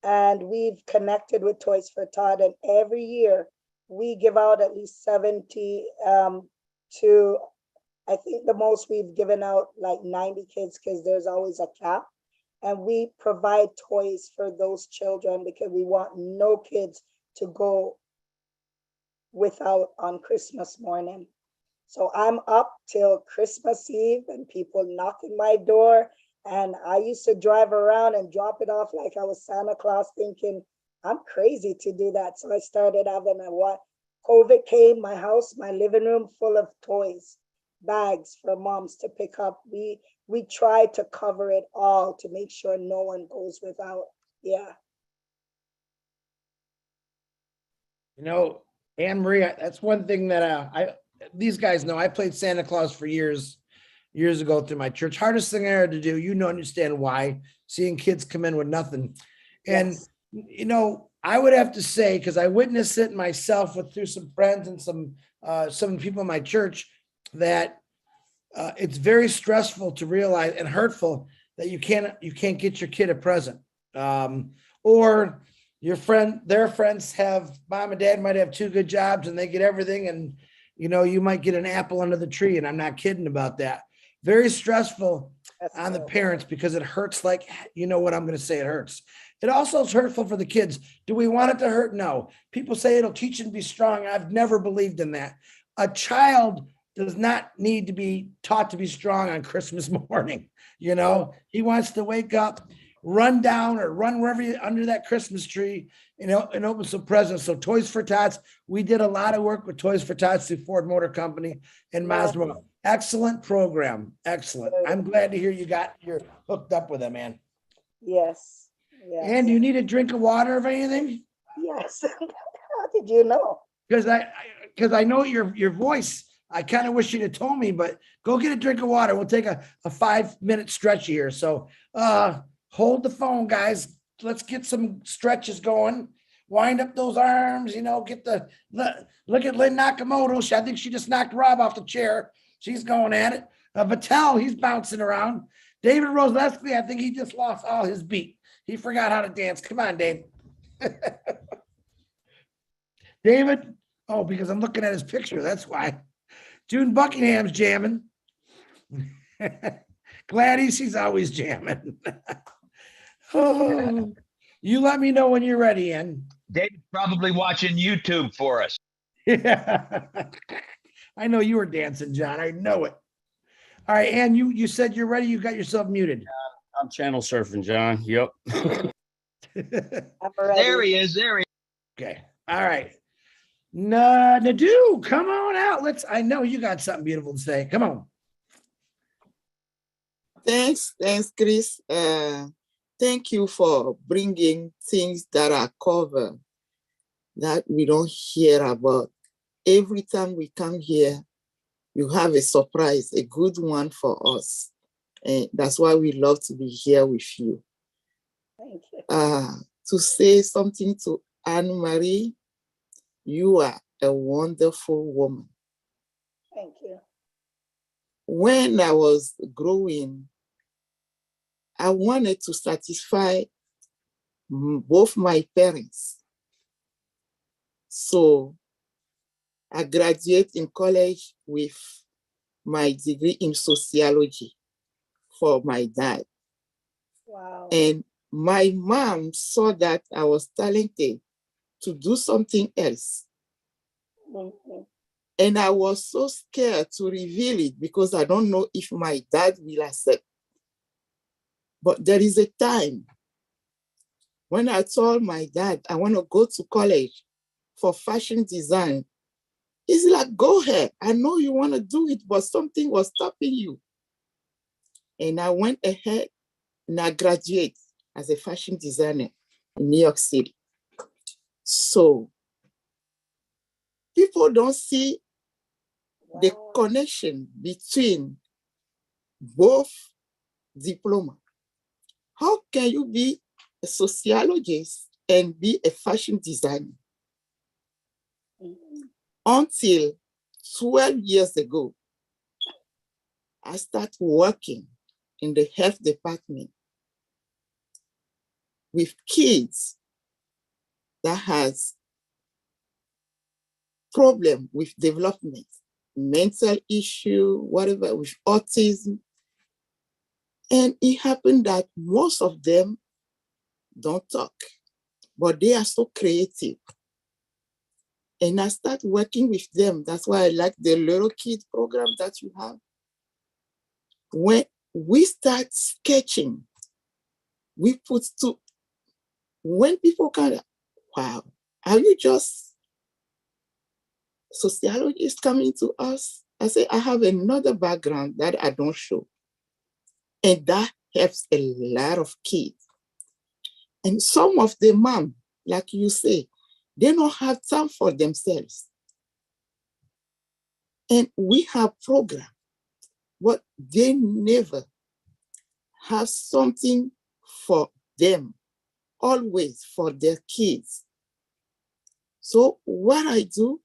and we've connected with Toys for Tot, and every year we give out at least 70 to, I think the most we've given out like 90 kids because there's always a cap. And we provide toys for those children because we want no kids to go without on Christmas morning. So I'm up till Christmas Eve and people knocking my door. And I used to drive around and drop it off like I was Santa Claus, thinking I'm crazy to do that. So I started having COVID came, my house, my living room full of toys, bags for moms to pick up. We try to cover it all to make sure no one goes without. Yeah. Anne Marie, that's one thing that these guys know. I played Santa Claus for years ago through my church. Hardest thing I had to do, understand why, seeing kids come in with nothing. And, Yes. I would have to say, because I witnessed it myself through some friends and some people in my church, that it's very stressful to realize and hurtful that you can't get your kid a present. Or their friends have, mom and dad might have 2 good jobs and they get everything, and you might get an apple under the tree, and I'm not kidding about that. Very stressful on the parents because it hurts, like, what I'm going to say, it hurts. It also is hurtful for the kids. Do we want it to hurt? No. People say it'll teach them to be strong. I've never believed in that. A child does not need to be taught to be strong on Christmas morning. He wants to wake up, run down or run wherever under that Christmas tree, and open some presents. So Toys for Tots, we did a lot of work with Toys for Tots through Ford Motor Company and Mazda. Excellent program. Excellent. I'm glad to hear you're hooked up with them, man. Yes. Yes. And do you need a drink of water of anything? Yes. How did you know? Because I know your voice. I kind of wish you'd have told me, but go get a drink of water. We'll take a 5-minute stretch here. So hold the phone, guys. Let's get some stretches going. Wind up those arms, look at Lynn Nakamoto. I think she just knocked Rob off the chair. She's going at it. Vattel, he's bouncing around. David Roselski, I think he just lost all his beat. He forgot how to dance. Come on, Dave. David? Oh, because I'm looking at his picture. That's why. June Buckingham's jamming. Gladys, she's always jamming. Oh, you let me know when you're ready, Ann. David's probably watching YouTube for us. Yeah. I know you were dancing, John. I know it. All right, Ann, you said you're ready. You got yourself muted. I'm channel surfing, John. Yep. There he is. Okay. All right. Nadu, come on out. I know you got something beautiful to say. Come on. Thanks, Chris. Thank you for bringing things that are covered that we don't hear about. Every time we come here, you have a surprise, a good one for us. And that's why we love to be here with you. Thank you. To say something to Anne-Marie, you are a wonderful woman. Thank you. When I was growing, I wanted to satisfy both my parents. So I graduated in college with my degree in sociology for my dad. Wow. And my mom saw that I was talented to do something else. Mm-hmm. And I was so scared to reveal it because I don't know if my dad will accept. But there is a time when I told my dad I want to go to college for fashion design. He's like, go ahead. I know you want to do it, but something was stopping you. And I went ahead and I graduated as a fashion designer in New York City. So people don't see the connection between both diplomas. How can you be a sociologist and be a fashion designer? Mm-hmm. Until 12 years ago, I started working in the health department with kids that has problem with development, mental issue, whatever, with autism. And it happened that most of them don't talk, but they are so creative. And I start working with them. That's why I like the little kid program that you have. When we start sketching, we put when people kind of, wow, are you just sociologists coming to us? I say, I have another background that I don't show. And that helps a lot of kids. And some of the mom, like you say, they don't have time for themselves. And we have programs, but they never have something for them, always for their kids. So what I do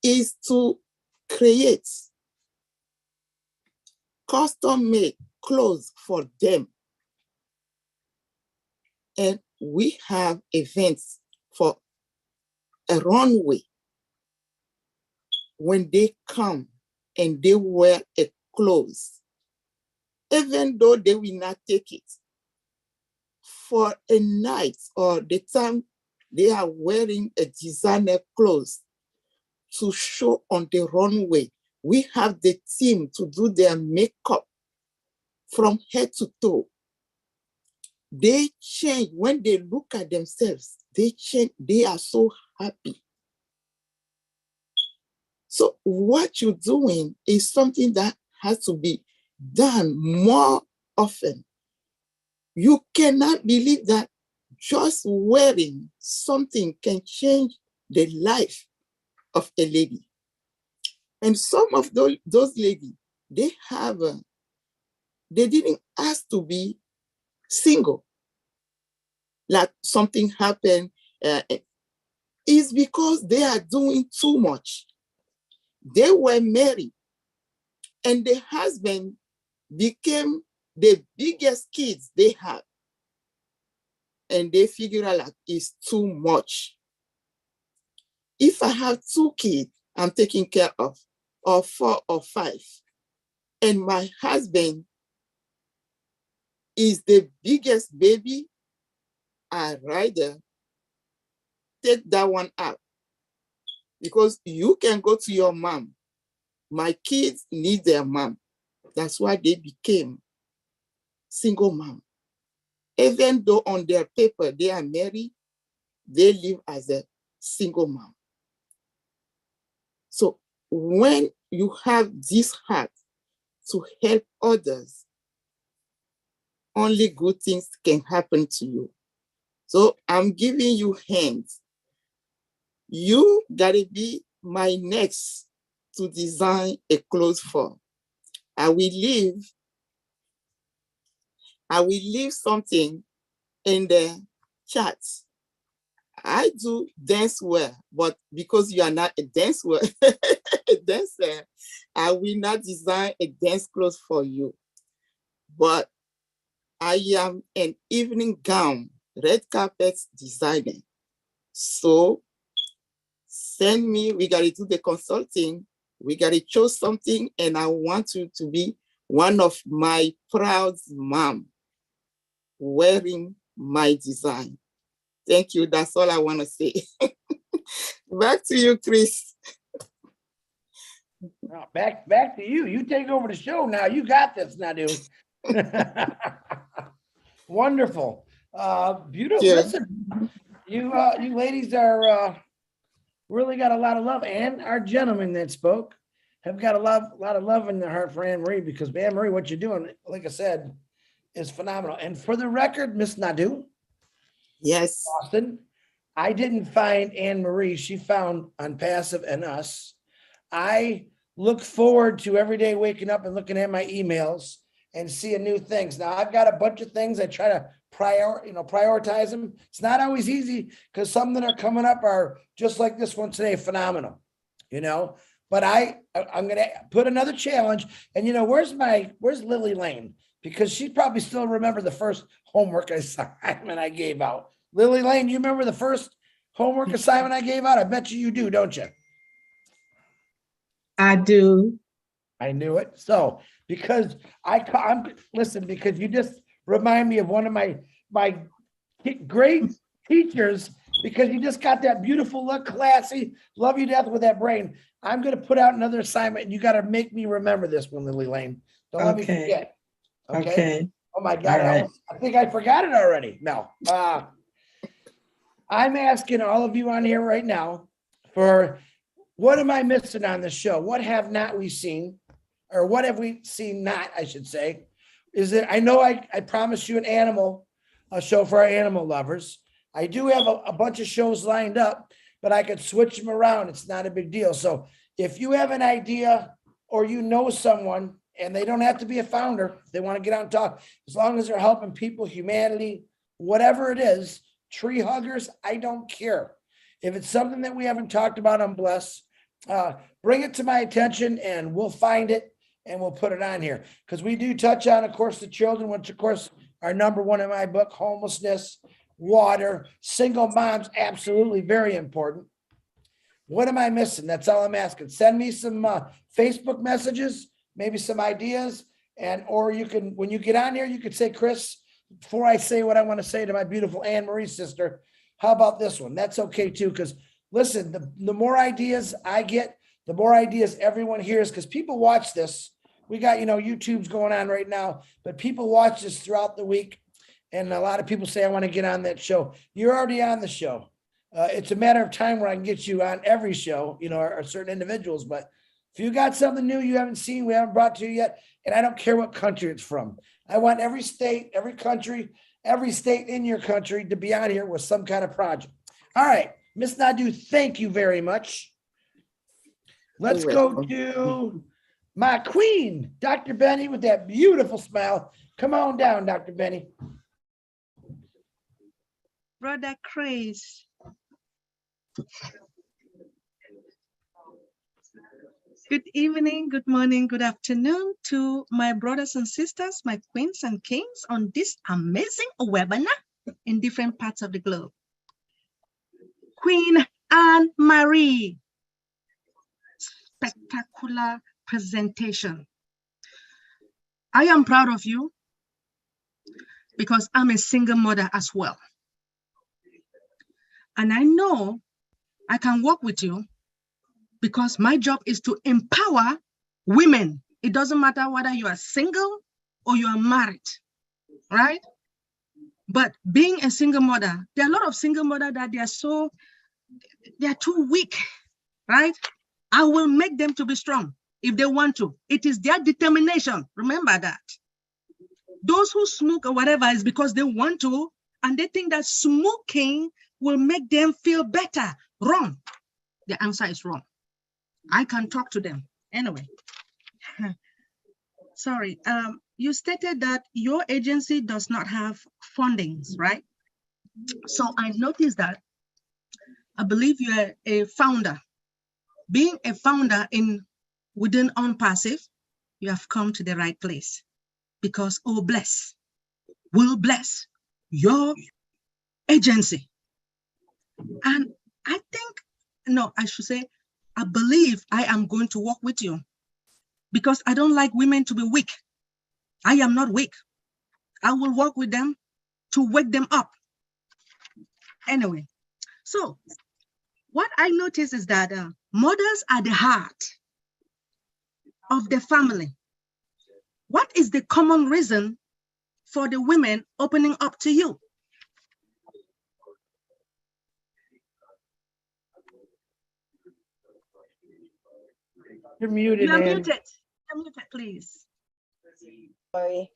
is to create custom-made clothes for them. And we have events for a runway. When they come and they wear a clothes, even though they will not take it, for a night or the time they are wearing a designer clothes to show on the runway, we have the team to do their makeup from head to toe. They change when they look at themselves, they change, they are so happy. So what you're doing is something that has to be done more often. You cannot believe that just wearing something can change the life of a lady. And some of those ladies, they didn't ask to be single. Like something happened, is because they are doing too much. They were married and the husband became the biggest kids they had. And they figure out like it's too much. If I have 2 kids I'm taking care of, or 4 or 5, and my husband is the biggest baby, I'd rather take that one out. Because you can go to your mom. My kids need their mom. That's why they became single mom. Even though on their paper they are married, they live as a single mom. So when you have this heart to help others, only good things can happen to you. So I'm giving you hands. You gotta be my next to design a clothes for. I will leave something in the chat. I do dance well, but because you are not a dancer, I will not design a dance clothes for you. But I am an evening gown, red carpet designer. So send me, we gotta do the consulting, we gotta choose something, and I want you to be one of my proud mom wearing my design. Thank you, that's all I wanna say. Back to you, Chris. Well, back to you. You take over the show now. You got this, Nadu. Wonderful. Beautiful. Yeah. Listen, you ladies are really got a lot of love, and our gentlemen that spoke have got a lot of love in their heart for Anne Marie, because Anne Marie, what you're doing, like I said, is phenomenal. And for the record, Miss Nadu, yes, Austin, I didn't find Anne Marie. She found ONPASSIVE and us. I look forward to every day waking up and looking at my emails and seeing new things. Now I've got a bunch of things. I try to prioritize them. It's not always easy, because some that are coming up are just like this one today, phenomenal, but I'm going to put another challenge. And where's Lily Lane? Because she probably still remember the first homework assignment I gave out. Lily Lane, you remember the first homework assignment I gave out? I bet you do, don't you? I do. I knew it. So because because you just remind me of one of my great teachers, because you just got that beautiful look, classy, love you to death with that brain. I'm going to put out another assignment, and you got to make me remember this one, Lily Lane. Don't let me forget. Okay. Oh my God. Right. I think I forgot it already. No. I'm asking all of you on here right now for, what am I missing on the show? What have not we seen? Or what have we seen not, I should say? I know I promised you a show for our animal lovers. I do have a bunch of shows lined up, but I could switch them around. It's not a big deal. So if you have an idea, or you know someone, and they don't have to be a founder, they want to get out and talk, as long as they're helping people, humanity, whatever it is, tree huggers, I don't care. If it's something that we haven't talked about on Bless, bring it to my attention, and we'll find it and we'll put it on here. Because we do touch on, of course, the children, which of course are number one in my book: homelessness, water, single moms, absolutely very important. What am I missing? That's all I'm asking. Send me some Facebook messages, maybe some ideas, or you can, when you get on here, you could say, Chris, before I say what I want to say to my beautiful Anne Marie sister, how about this one? That's okay too, because listen, the more ideas I get, the more ideas everyone hears, because people watch this. We got, YouTube's going on right now, but people watch this throughout the week. And a lot of people say, I want to get on that show. You're already on the show. It's a matter of time where I can get you on every show, or certain individuals. But if you got something new you haven't seen, we haven't brought to you yet, and I don't care what country it's from. I want every state, every country, every state in your country to be on here with some kind of project. All right, Miss Nadu, thank you very much. Let's go to my queen, Dr. Benny, with that beautiful smile. Come on down, Dr. Benny. Brother Chris. Good evening, good morning, good afternoon to my brothers and sisters, my queens and kings on this amazing webinar in different parts of the globe. Queen Anne Marie, spectacular presentation. I am proud of you because I'm a single mother as well. And I know I can work with you because my job is to empower women. It doesn't matter whether you are single or you are married, right? But being a single mother, there are a lot of single mothers that they are too weak, right? I will make them to be strong. if they want to. It is their determination. Remember that. Those who smoke or whatever is because they want to, and they think that smoking will make them feel better. Wrong. The answer is wrong. I can talk to them. Anyway. Sorry. You stated that your agency does not have fundings, right? So I noticed that I believe you are a founder. Being a founder within ONPASSIVE, you have come to the right place, because will bless your agency. And I think, no, I should say, I believe I am going to work with you, because I don't like women to be weak. I am not weak. I will work with them to wake them up. Anyway, so what I notice is that mothers are the heart of the family. What is the common reason for the women opening up to you? You're muted, You're Ann. muted. You're muted, please. Sorry.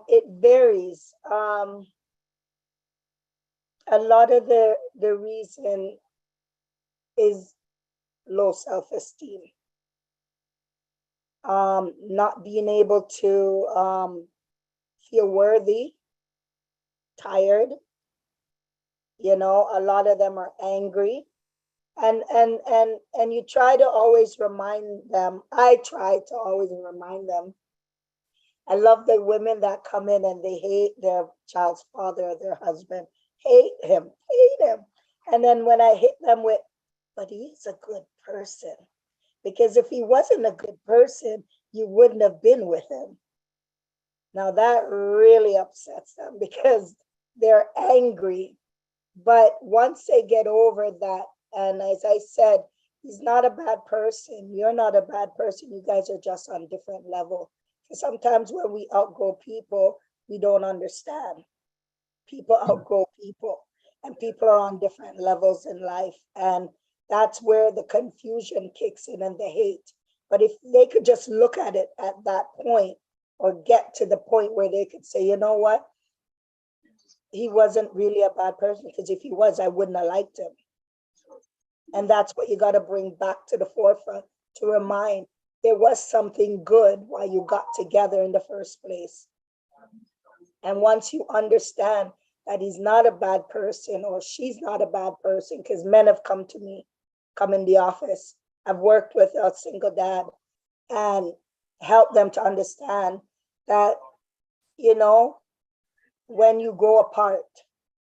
It varies. A lot of the reason is low self-esteem. Not being able to feel worthy, tired. You know, a lot of them are angry. And you try to always remind them. I try to always remind them. I love the women that come in and they hate their child's father or their husband, hate him. And then when I hit them with, but he's a good person. Because if he wasn't a good person, you wouldn't have been with him. Now that really upsets them because they're angry. But once they get over that, and as I said, he's not a bad person. You're not a bad person. You guys are just on different level. Sometimes when we outgrow people, we don't understand. People outgrow people, and people are on different levels in life. And that's where the confusion kicks in and the hate. But if they could just look at it at that point, or get to the point where they could say, you know what? He wasn't really a bad person, because if he was, I wouldn't have liked him. And that's what you got to bring back to the forefront, to remind there was something good while you got together in the first place. And once you understand that he's not a bad person or she's not a bad person, because men have come to me, come in the office. I've worked with a single dad and helped them to understand that, you know, when you grow apart,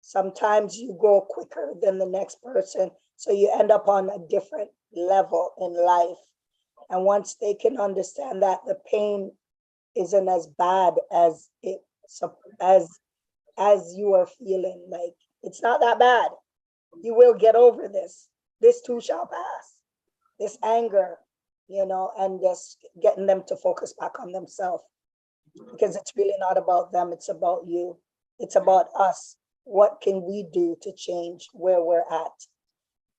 sometimes you grow quicker than the next person. So you end up on a different level in life. And once they can understand that, the pain isn't as bad as you are feeling. Like, it's not that bad. You will get over this. This too shall pass. This anger, you know, and just getting them to focus back on themselves. Because it's really not about them, it's about you. It's about us. What can we do to change where we're at?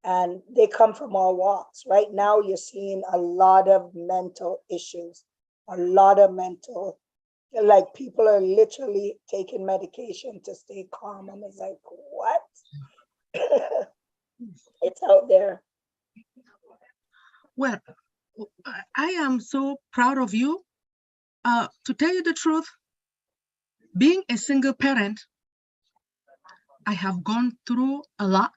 And they come from all walks. Right now, you're seeing a lot of mental issues, a lot of mental, like people are literally taking medication to stay calm. I'm just like, what? It's out there. Well, I am so proud of you. To tell you the truth, being a single parent, I have gone through a lot,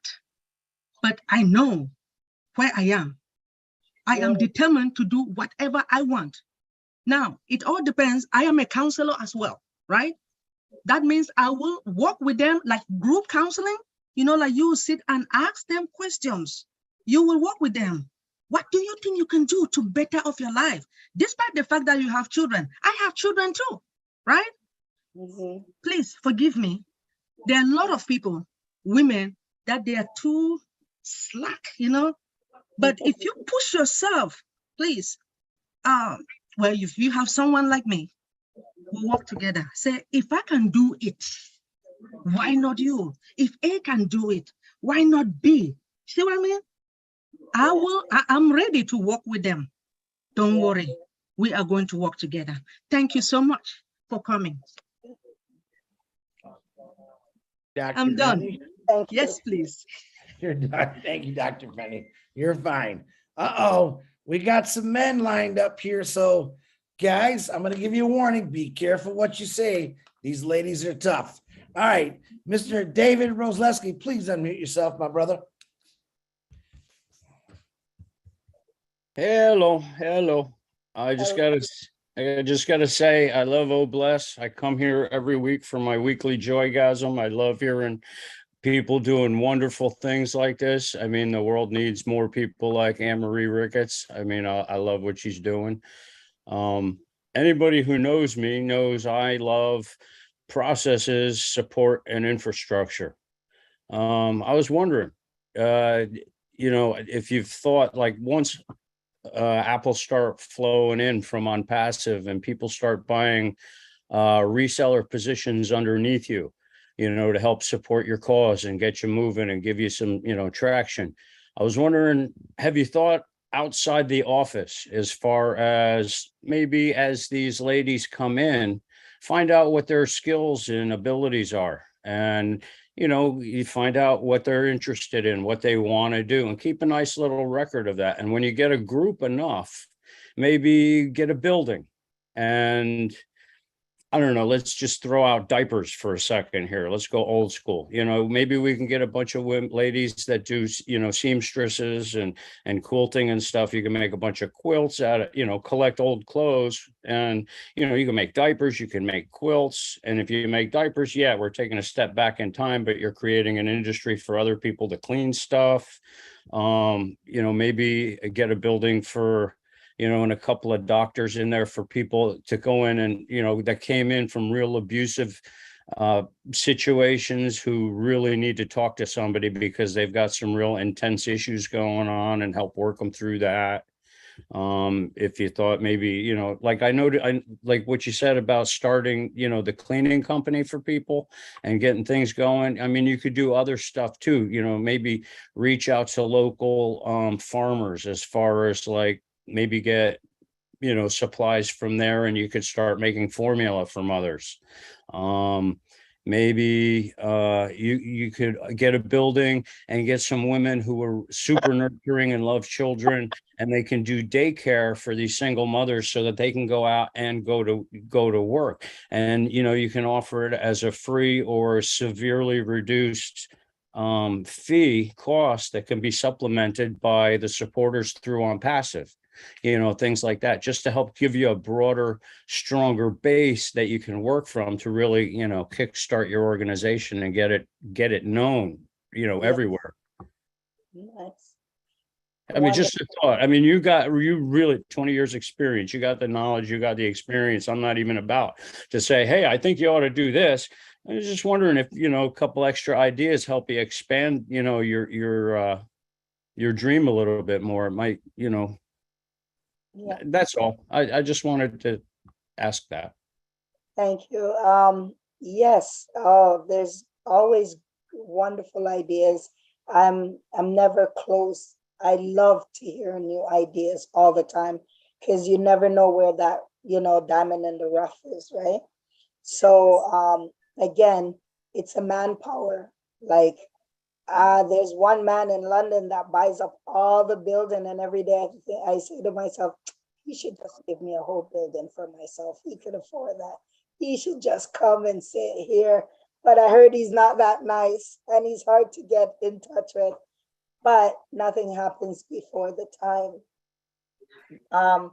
but I know where I am. I am determined to do whatever I want. Now, it all depends. I am a counselor as well, right? That means I will work with them like group counseling. You know, like you will sit and ask them questions. You will work with them. What do you think you can do to better off your life? Despite the fact that you have children. I have children too, right? Please forgive me. There are a lot of people, women, that they are too slack, you know? But if you push yourself, please, well, if you have someone like me, we'll work together. Say, if I can do it, why not you? If A can do it, why not B? See what I mean? I'm ready to work with them. Don't worry. We are going to work together. Thank you so much for coming. Dr. I'm done. Penny? Thank you. Yes, please. You're done. Thank you, Dr. Penny. You're fine. Uh-oh, we got some men lined up here. So guys, I'm going to give you a warning. Be careful what you say. These ladies are tough. All right, Mr. David Rosleski, please unmute yourself, my brother. Hello. I just gotta say, I love Oh Bless. I come here every week for my weekly joygasm. I love hearing people doing wonderful things like this. I mean, the world needs more people like Anne-Marie Ricketts. I mean, I love what she's doing. Anybody who knows me knows I love processes, support, and infrastructure. I was wondering, if you've thought, like, once Apple start flowing in from ONPASSIVE and people start buying reseller positions underneath you, to help support your cause and get you moving and give you some, traction. I was wondering, have you thought outside the office as far as maybe as these ladies come in, find out what their skills and abilities are, and you find out what they're interested in, what they want to do, and keep a nice little record of that. And when you get a group enough, maybe get a building. And I don't know, let's just throw out diapers for a second here. Let's go old school. Maybe we can get a bunch of women, ladies that do, seamstresses and quilting and stuff. You can make a bunch of quilts out of, collect old clothes, and, you can make diapers, you can make quilts. And if you make diapers, yeah, we're taking a step back in time, but you're creating an industry for other people to clean stuff. Maybe get a building for, and a couple of doctors in there for people to go in and, that came in from real abusive situations, who really need to talk to somebody because they've got some real intense issues going on, and help work them through that. If you thought maybe, like I like what you said about starting, the cleaning company for people and getting things going. I mean, you could do other stuff too, maybe reach out to local farmers, as far as like, maybe get supplies from there, and you could start making formula from others. Maybe you could get a building and get some women who are super nurturing and love children, and they can do daycare for these single mothers so that they can go out and go to work. And you can offer it as a free or severely reduced fee cost that can be supplemented by the supporters through ONPASSIVE. Things like that, just to help give you a broader, stronger base that you can work from to really, kickstart your organization and get it known, everywhere. Nice. I mean, just a thought. I mean, you really 20 years experience, you got the knowledge, you got the experience. I'm not even about to say, hey, I think you ought to do this. I was just wondering if, a couple extra ideas help you expand, your dream a little bit more. It might, Yeah. That's all. I just wanted to ask that. Thank you. Yes, there's always wonderful ideas. I'm never close. I love to hear new ideas all the time, because you never know where that, diamond in the rough is, right? So again, it's a manpower. Like, there's one man in London that buys up all the building, and every day I say to myself, he should just give me a whole building for myself. He could afford that. He should just come and sit here. But I heard he's not that nice, and he's hard to get in touch with. But nothing happens before the time.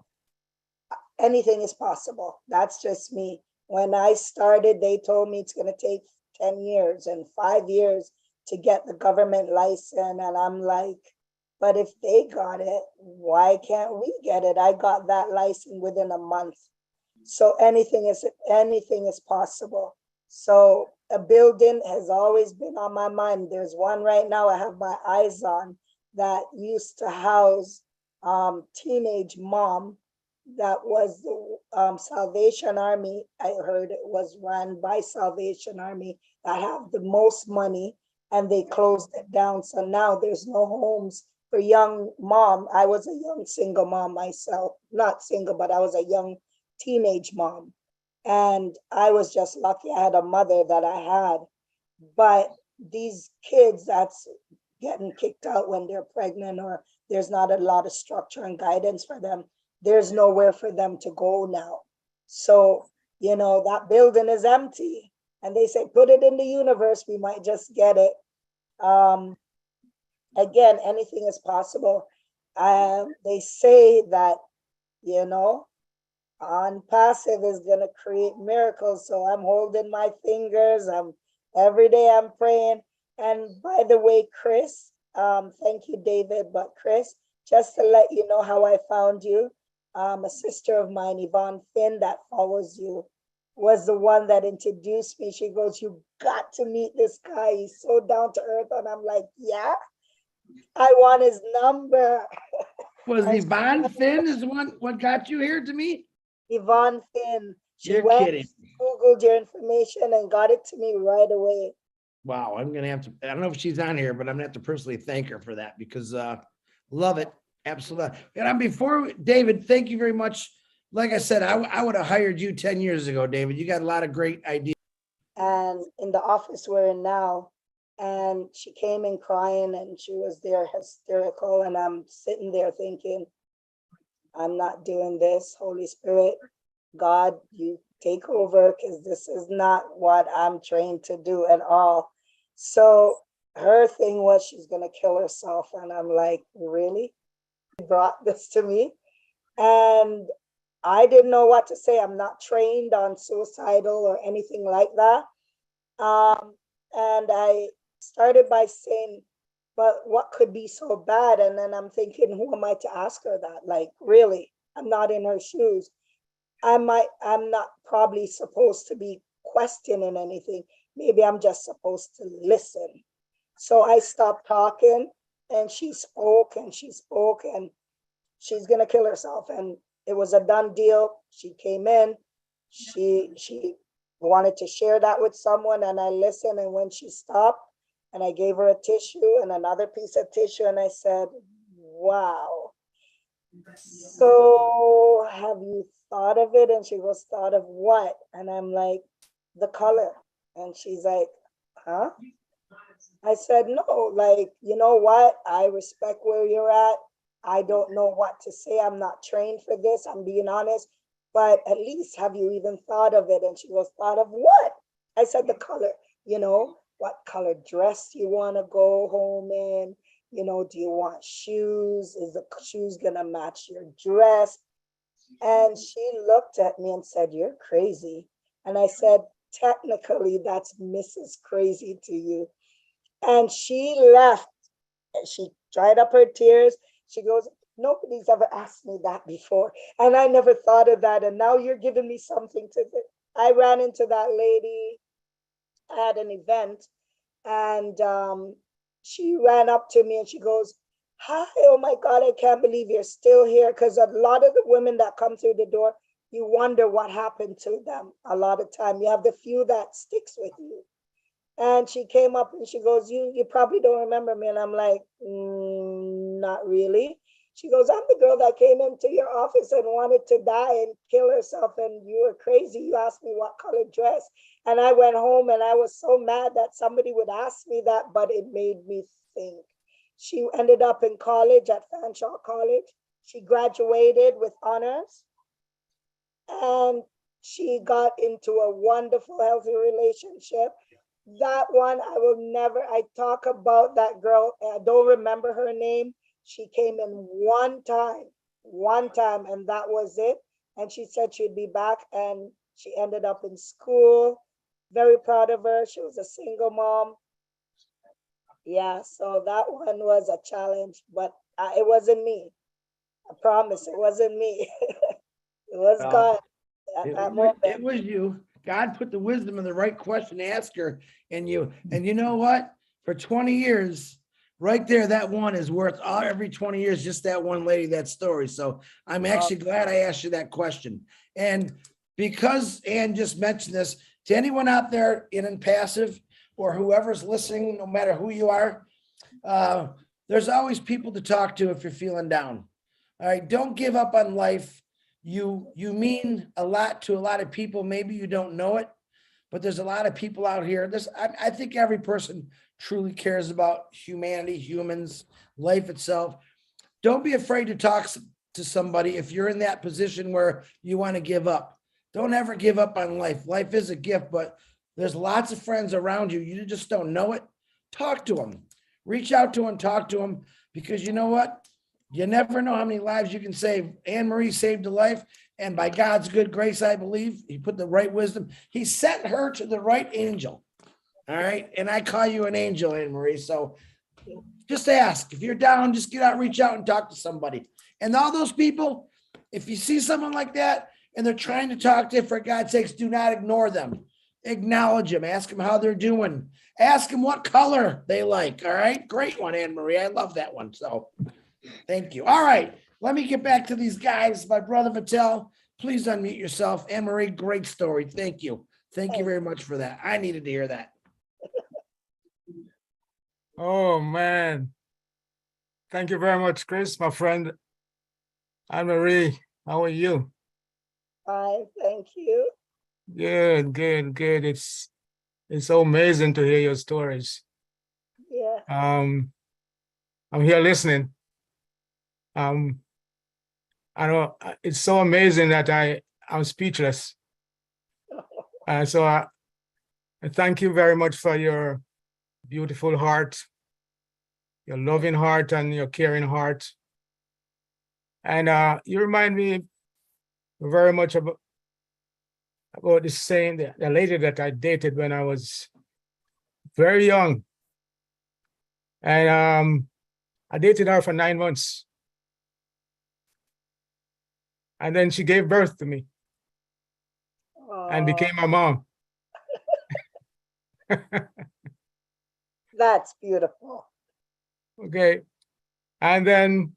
Anything is possible. That's just me. When I started, they told me it's going to take 10 years and 5 years to get the government license. And I'm like, but if they got it, why can't we get it? I got that license within a month. So anything is possible. So a building has always been on my mind. There's one right now I have my eyes on that used to house teenage mom that was the Salvation Army. I heard it was run by Salvation Army that have the most money, and they closed it down. So now there's no homes for young mom. I was a young single mom myself, not single, but I was a young teenage mom. And I was just lucky I had a mother that I had. But these kids that's getting kicked out when they're pregnant, or there's not a lot of structure and guidance for them, there's nowhere for them to go now. So, you know, that building is empty. And they say, put it in the universe, we might just get it. Again, anything is possible. They say that, you know, ONPASSIVE is going to create miracles. So I'm holding my fingers. Every day I'm praying. And by the way, Chris, thank you, David, but Chris, just to let you know how I found you, a sister of mine, Yvonne Finn, that follows you, was the one that introduced me. She goes, you got to meet this guy. He's so down to earth. And I'm like, yeah, I want his number. Was Yvonne Finn is the one what got you here to me? Yvonne Finn. You're went, kidding. Googled your information and got it to me right away. Wow, I'm gonna have to, I don't know if she's on here, but I'm gonna have to personally thank her for that because love it. Absolutely. And before David, thank you very much. Like I said, I would have hired you 10 years ago, David. You got a lot of great ideas. And in the office we're in now, and she came in crying and she was there hysterical, and I'm sitting there thinking, I'm not doing this. Holy Spirit, God, you take over, because this is not what I'm trained to do at all. So her thing was she's gonna kill herself, and I'm like, really? You brought this to me? And I didn't know what to say. I'm not trained on suicidal or anything like that. And I started by saying, but what could be so bad? And then I'm thinking, who am I to ask her that? Like, really, I'm not in her shoes. I'm not probably supposed to be questioning anything. Maybe I'm just supposed to listen. So I stopped talking, and she spoke and she spoke, and she's gonna kill herself. And it was a done deal. She came in, she wanted to share that with someone, and I listened. And when she stopped, and I gave her a tissue and another piece of tissue, and I said, wow. So have you thought of it? And she goes, thought of what? And I'm like, the color. And she's like, huh? I said, no, like, you know what? I respect where you're at. I don't know what to say. I'm not trained for this. I'm being honest, but at least have you even thought of it? And she goes, thought of what? I said, the color, you know, what color dress do you want to go home in? You know, do you want shoes? Is the shoes gonna match your dress? And she looked at me and said, you're crazy. And I said, technically, that's Mrs. Crazy to you. And she left. And she dried up her tears. She goes, nobody's ever asked me that before. And I never thought of that. And now you're giving me something to think. I ran into that lady at an event, and she ran up to me and she goes, hi, oh my God, I can't believe you're still here. Because a lot of the women that come through the door, you wonder what happened to them. A lot of time you have the few that sticks with you. And she came up and she goes, you probably don't remember me. And I'm like, not really. She goes, I'm the girl that came into your office and wanted to die and kill herself. And you were crazy. You asked me what color dress. And I went home and I was so mad that somebody would ask me that, but it made me think. She ended up in college at Fanshawe College. She graduated with honors. And she got into a wonderful, healthy relationship. That one, I will never, I talk about that girl. I don't remember her name. She came in one time, and that was it. And she said she'd be back, and she ended up in school. Very proud of her. She was a single mom. Yeah, so that one was a challenge, but it wasn't me. I promise it wasn't me. It was God at that moment. It was you. God put the wisdom in the right question to ask her, and you know what? For 20 years, right there, that one is worth every 20 years, just that one lady, that story. So I'm actually glad I asked you that question. And because Ann just mentioned this, to anyone out there in ONPASSIVE or whoever's listening, no matter who you are, there's always people to talk to if you're feeling down. All right, don't give up on life. You mean a lot to a lot of people. Maybe you don't know it, but there's a lot of people out here. I think every person truly cares about humanity, humans, life itself. Don't be afraid to talk to somebody if you're in that position where you want to give up. Don't ever give up on life. Life is a gift, but there's lots of friends around you. You just don't know it. Talk to them. Reach out to them, talk to them, because you know what? You never know how many lives you can save. Anne Marie saved a life, and by God's good grace, I believe, he put the right wisdom. He sent her to the right angel. All right. And I call you an angel, Anne Marie. So just ask. If you're down, just get out, reach out and talk to somebody. And all those people, if you see someone like that and they're trying to talk to you, for God's sakes, do not ignore them. Acknowledge them. Ask them how they're doing. Ask them what color they like. All right. Great one, Anne Marie. I love that one. So thank you. All right. Let me get back to these guys. My brother Vattel, please unmute yourself. Anne Marie, great story. Thank you. Thank you very much for that. I needed to hear that. Oh, man. Thank you very much, Chris, my friend. Anne Marie, how are you? Fine, thank you. Good, good, good. It's so amazing to hear your stories. Yeah. I'm here listening. I know it's so amazing that I'm speechless. So I thank you very much for your beautiful heart, your loving heart, and your caring heart. And you remind me very much about this saying, the lady that I dated when I was very young. And I dated her for 9 months. And then she gave birth to me and became my mom. That's beautiful. Okay. And then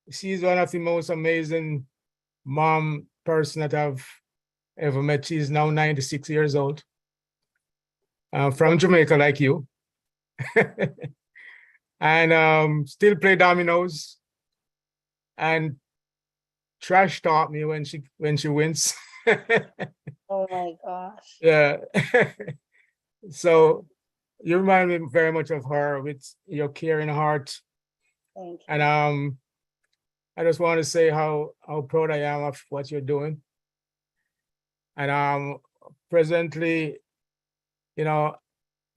she's one of the most amazing mom person that I've ever met. She's now 96 years old. From Jamaica, like you. And still play dominoes and trash talk me when she wins. Oh my gosh. Yeah. So you remind me very much of her with your caring heart. Thank you. And I just want to say how proud I am of what you're doing. And presently, you know,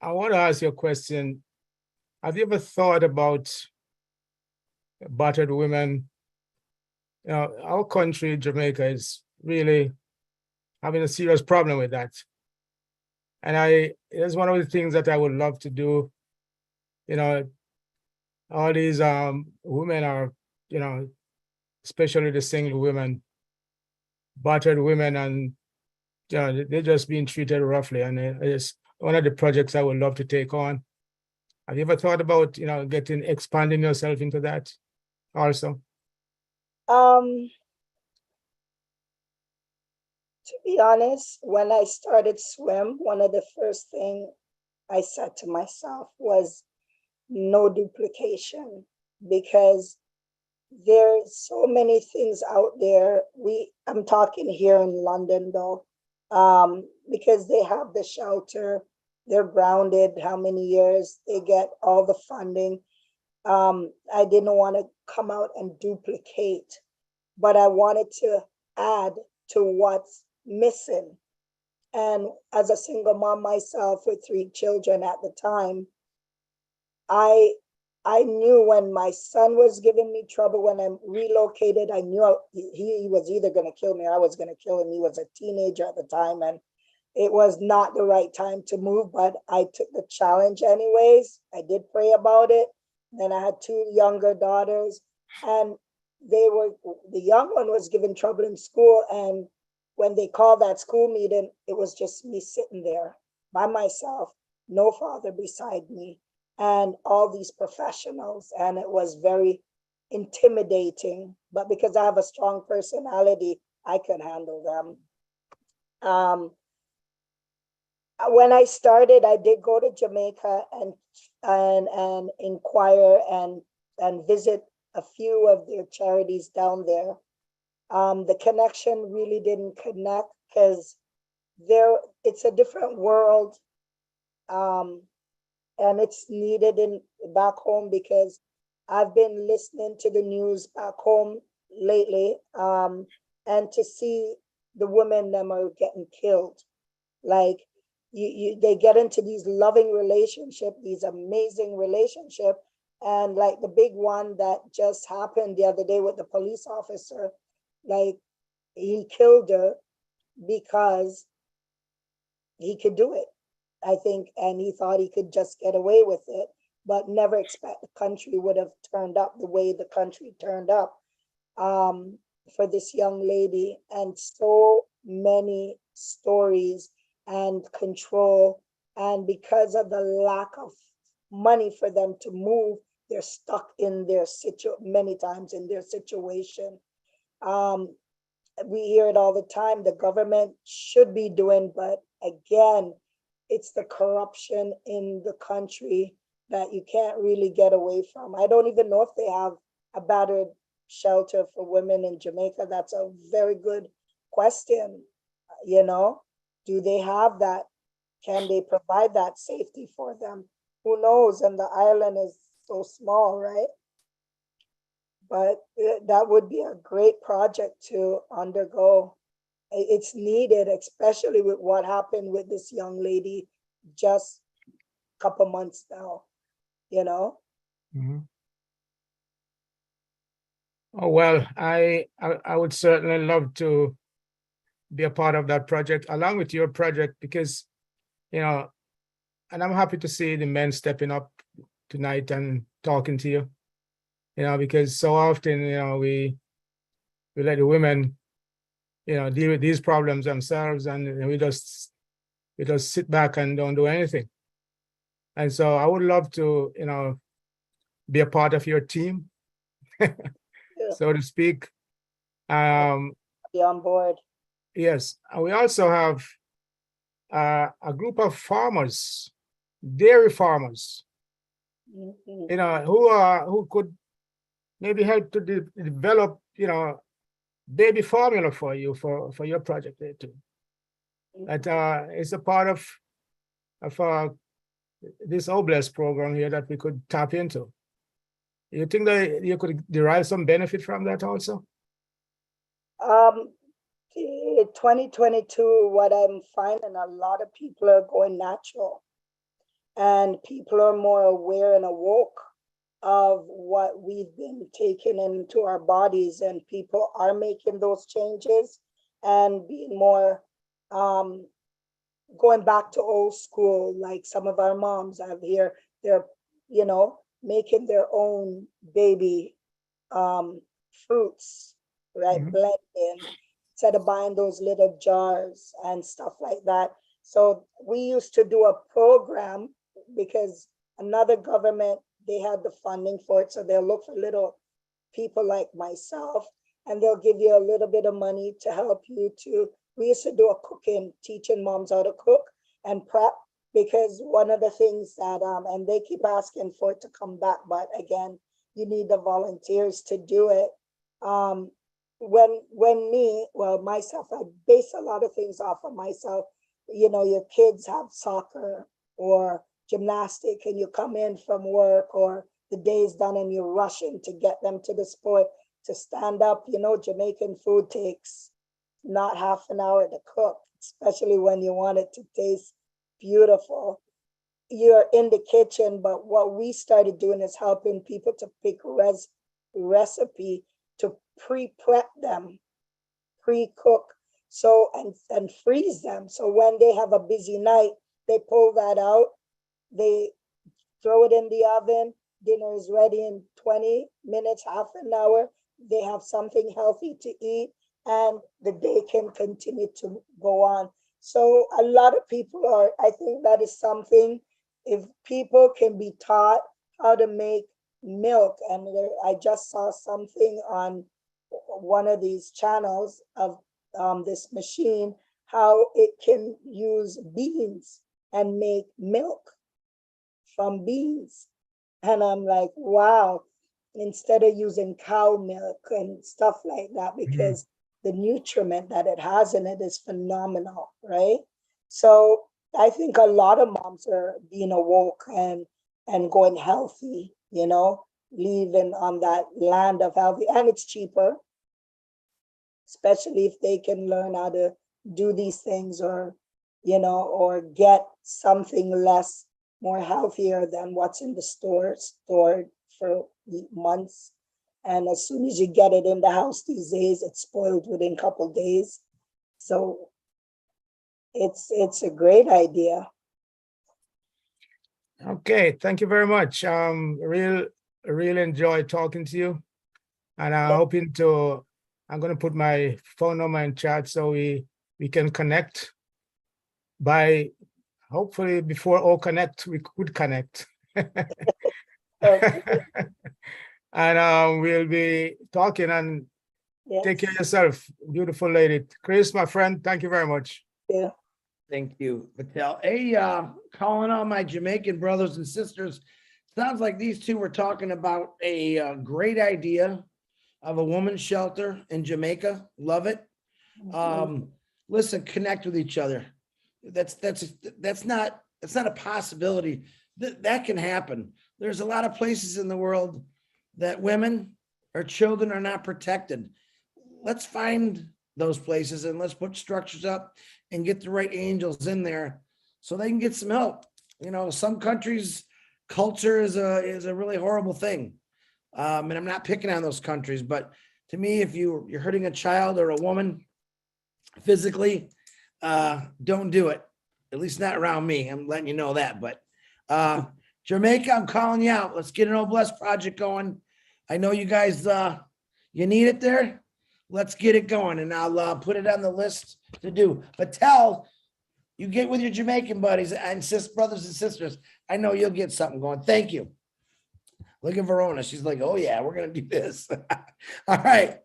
I want to ask you a question. Have you ever thought about battered women? You know, our country, Jamaica, is really having a serious problem with that. And it's one of the things that I would love to do. You know, all these women are, you know, especially the single women, battered women, and you know, they're just being treated roughly. And it's one of the projects I would love to take on. Have you ever thought about, you know, expanding yourself into that also? To be honest, when I started swim, one of the first things I said to myself was no duplication, because there's so many things out there. I'm talking here in London though, because they have the shelter, they're grounded how many years, they get all the funding. I didn't want to come out and duplicate, but I wanted to add to what's missing. And as a single mom myself with 3 children at the time, I knew when my son was giving me trouble when I relocated, I knew he was either going to kill me or I was going to kill him. He was a teenager at the time, and it was not the right time to move, but I took the challenge anyways. I did pray about it. Then I had 2 younger daughters, and the young one was giving trouble in school. And when they called that school meeting, it was just me sitting there by myself, no father beside me, and all these professionals. And it was very intimidating, but because I have a strong personality, I could handle them. when I started, I did go to Jamaica and inquire and visit a few of their charities down there. The connection really didn't connect because it's a different world, and it's needed in back home because I've been listening to the news back home lately, and to see the women them are getting killed. Like they get into these loving relationship, these amazing relationship, and like the big one that just happened the other day with the police officer, like he killed her because he could do it, I think, and he thought he could just get away with it, but never expect the country would have turned up the way the country turned up for this young lady. And so many stories and control, and because of the lack of money for them to move, they're stuck in their many times in their situation. We hear it all the time, the government should be doing, but again, it's the corruption in the country that you can't really get away from. I don't even know if they have a battered shelter for women in Jamaica. That's a very good question. You know, do they have that? Can they provide that safety for them? Who knows? And the island is so small, right? But that would be a great project to undergo. It's needed, especially with what happened with this young lady just a couple months now, you know? Mhm. Oh, well, I would certainly love to be a part of that project along with your project because, you know, and I'm happy to see the men stepping up tonight and talking to you, you know, because so often, you know, we let the women, you know, deal with these problems themselves, and we just sit back and don't do anything. And so I would love to, you know, be a part of your team, so to speak. Be on board. Yes, and we also have a group of farmers, dairy farmers, you know, who could maybe help to develop, you know, baby formula for you for your project there too. That it's a part of this OBLESS program here that we could tap into. You think that you could derive some benefit from that also? 2022, what I'm finding, a lot of people are going natural, and people are more aware and awoke of what we've been taking into our bodies, and people are making those changes and being more going back to old school. Like some of our moms out here, they're, you know, making their own baby fruits, right? Blending, instead of buying those little jars and stuff like that. So we used to do a program because another government, they had the funding for it. So they'll look for little people like myself, and they'll give you a little bit of money to help you to, we used to do a cooking, teaching moms how to cook and prep, because one of the things that, and they keep asking for it to come back, but again, you need the volunteers to do it. Myself, I base a lot of things off of myself. You know, your kids have soccer or gymnastic, and you come in from work or the day's done and you're rushing to get them to the sport, to stand up. You know, Jamaican food takes not half an hour to cook, especially when you want it to taste beautiful. You're in the kitchen, but what we started doing is helping people to pick recipe to pre-prep them, pre-cook, so and freeze them. So when they have a busy night, they pull that out, they throw it in the oven, dinner is ready in 20 minutes, half an hour. They have something healthy to eat, and the day can continue to go on. So a lot of people are, I think that is something, if people can be taught how to make milk, and I just saw something on one of these channels of this machine, how it can use beans and make milk from beans. And I'm like, wow, instead of using cow milk and stuff like that, because the nutriment that it has in it is phenomenal, right? So I think a lot of moms are being awoke and going healthy, you know, living on that land of healthy, and it's cheaper, especially if they can learn how to do these things, or, you know, or get something less, more healthier than what's in the store, stored for months. And as soon as you get it in the house these days, it's spoiled within a couple days. So it's a great idea. Okay, thank you very much. Really enjoy talking to you, and I'm going to put my phone number in chat so we can connect. By hopefully before all connect, we could connect. And we'll be talking, and take care of yourself, beautiful lady. Chris, my friend, thank you very much. Yeah. Thank you, Patel. Hey, calling on my Jamaican brothers and sisters. Sounds like these two were talking about a great idea of a woman's shelter in Jamaica. Love it. Listen, connect with each other. That's not a possibility. That can happen. There's a lot of places in the world that women or children are not protected. Let's find those places and let's put structures up and get the right angels in there so they can get some help. You know, some countries, culture is a really horrible thing. And I'm not picking on those countries, but to me, if you're hurting a child or a woman physically, don't do it. At least not around me. I'm letting you know that. But Jamaica, I'm calling you out. Let's get an Old Blessed project going. I know you guys, you need it there. Let's get it going, and I'll put it on the list to do. But you get with your Jamaican buddies and brothers and sisters. I know you'll get something going. Thank you. Look at Verona. She's like, oh yeah, we're gonna do this. All right.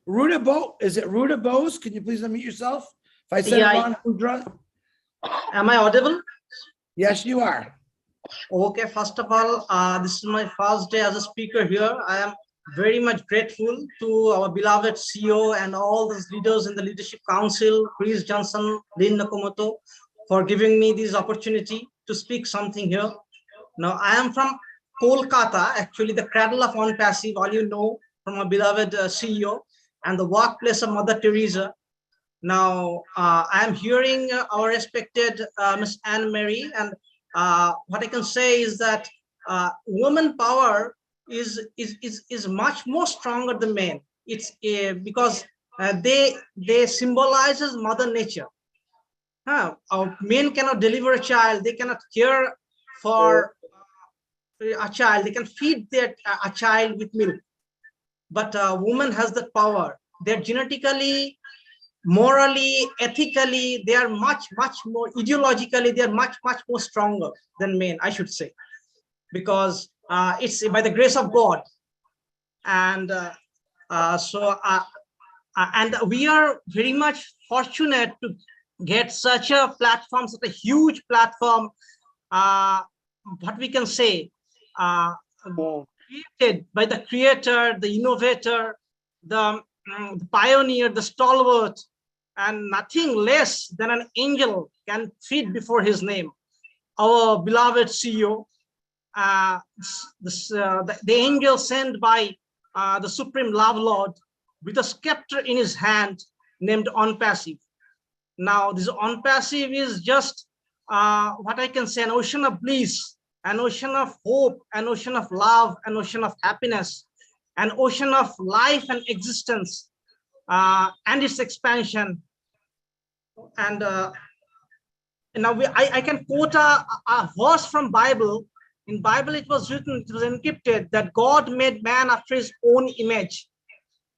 Ruta Bo, is it Ruta Bose? Can you please unmute yourself? If I said it wrong, Rudra. Am I audible? Yes, you are. Okay, first of all, this is my first day as a speaker here. I am very much grateful to our beloved CEO and all those leaders in the Leadership Council, Chris Johnson, Lynn Nakamoto, for giving me this opportunity to speak something here. Now, I am from Kolkata, actually the cradle of ONPASSIVE, all you know from our beloved CEO, and the workplace of Mother Teresa. Now, I am hearing our respected Miss Anne Marie, and what I can say is that woman power is much more stronger than men. It's because they symbolizes Mother Nature. Our men cannot deliver a child, they cannot care for a child, they can feed a child with milk, but a woman has that power. They're genetically, morally, ethically, they are much more, ideologically, they are much more stronger than men, I should say, because it's by the grace of God. And and we are very much fortunate to get such a platform, such a huge platform, what we can say, created by the creator, the innovator, the pioneer, the stalwart, and nothing less than an angel can fit before his name. Our beloved CEO, the angel sent by the Supreme Love Lord with a scepter in his hand named ONPASSIVE. Now, this ONPASSIVE is just what I can say, an ocean of bliss, an ocean of hope, an ocean of love, an ocean of happiness, an ocean of life and existence, and its expansion. And now I can quote a verse from Bible. In Bible, it was written, it was encrypted, that God made man after his own image,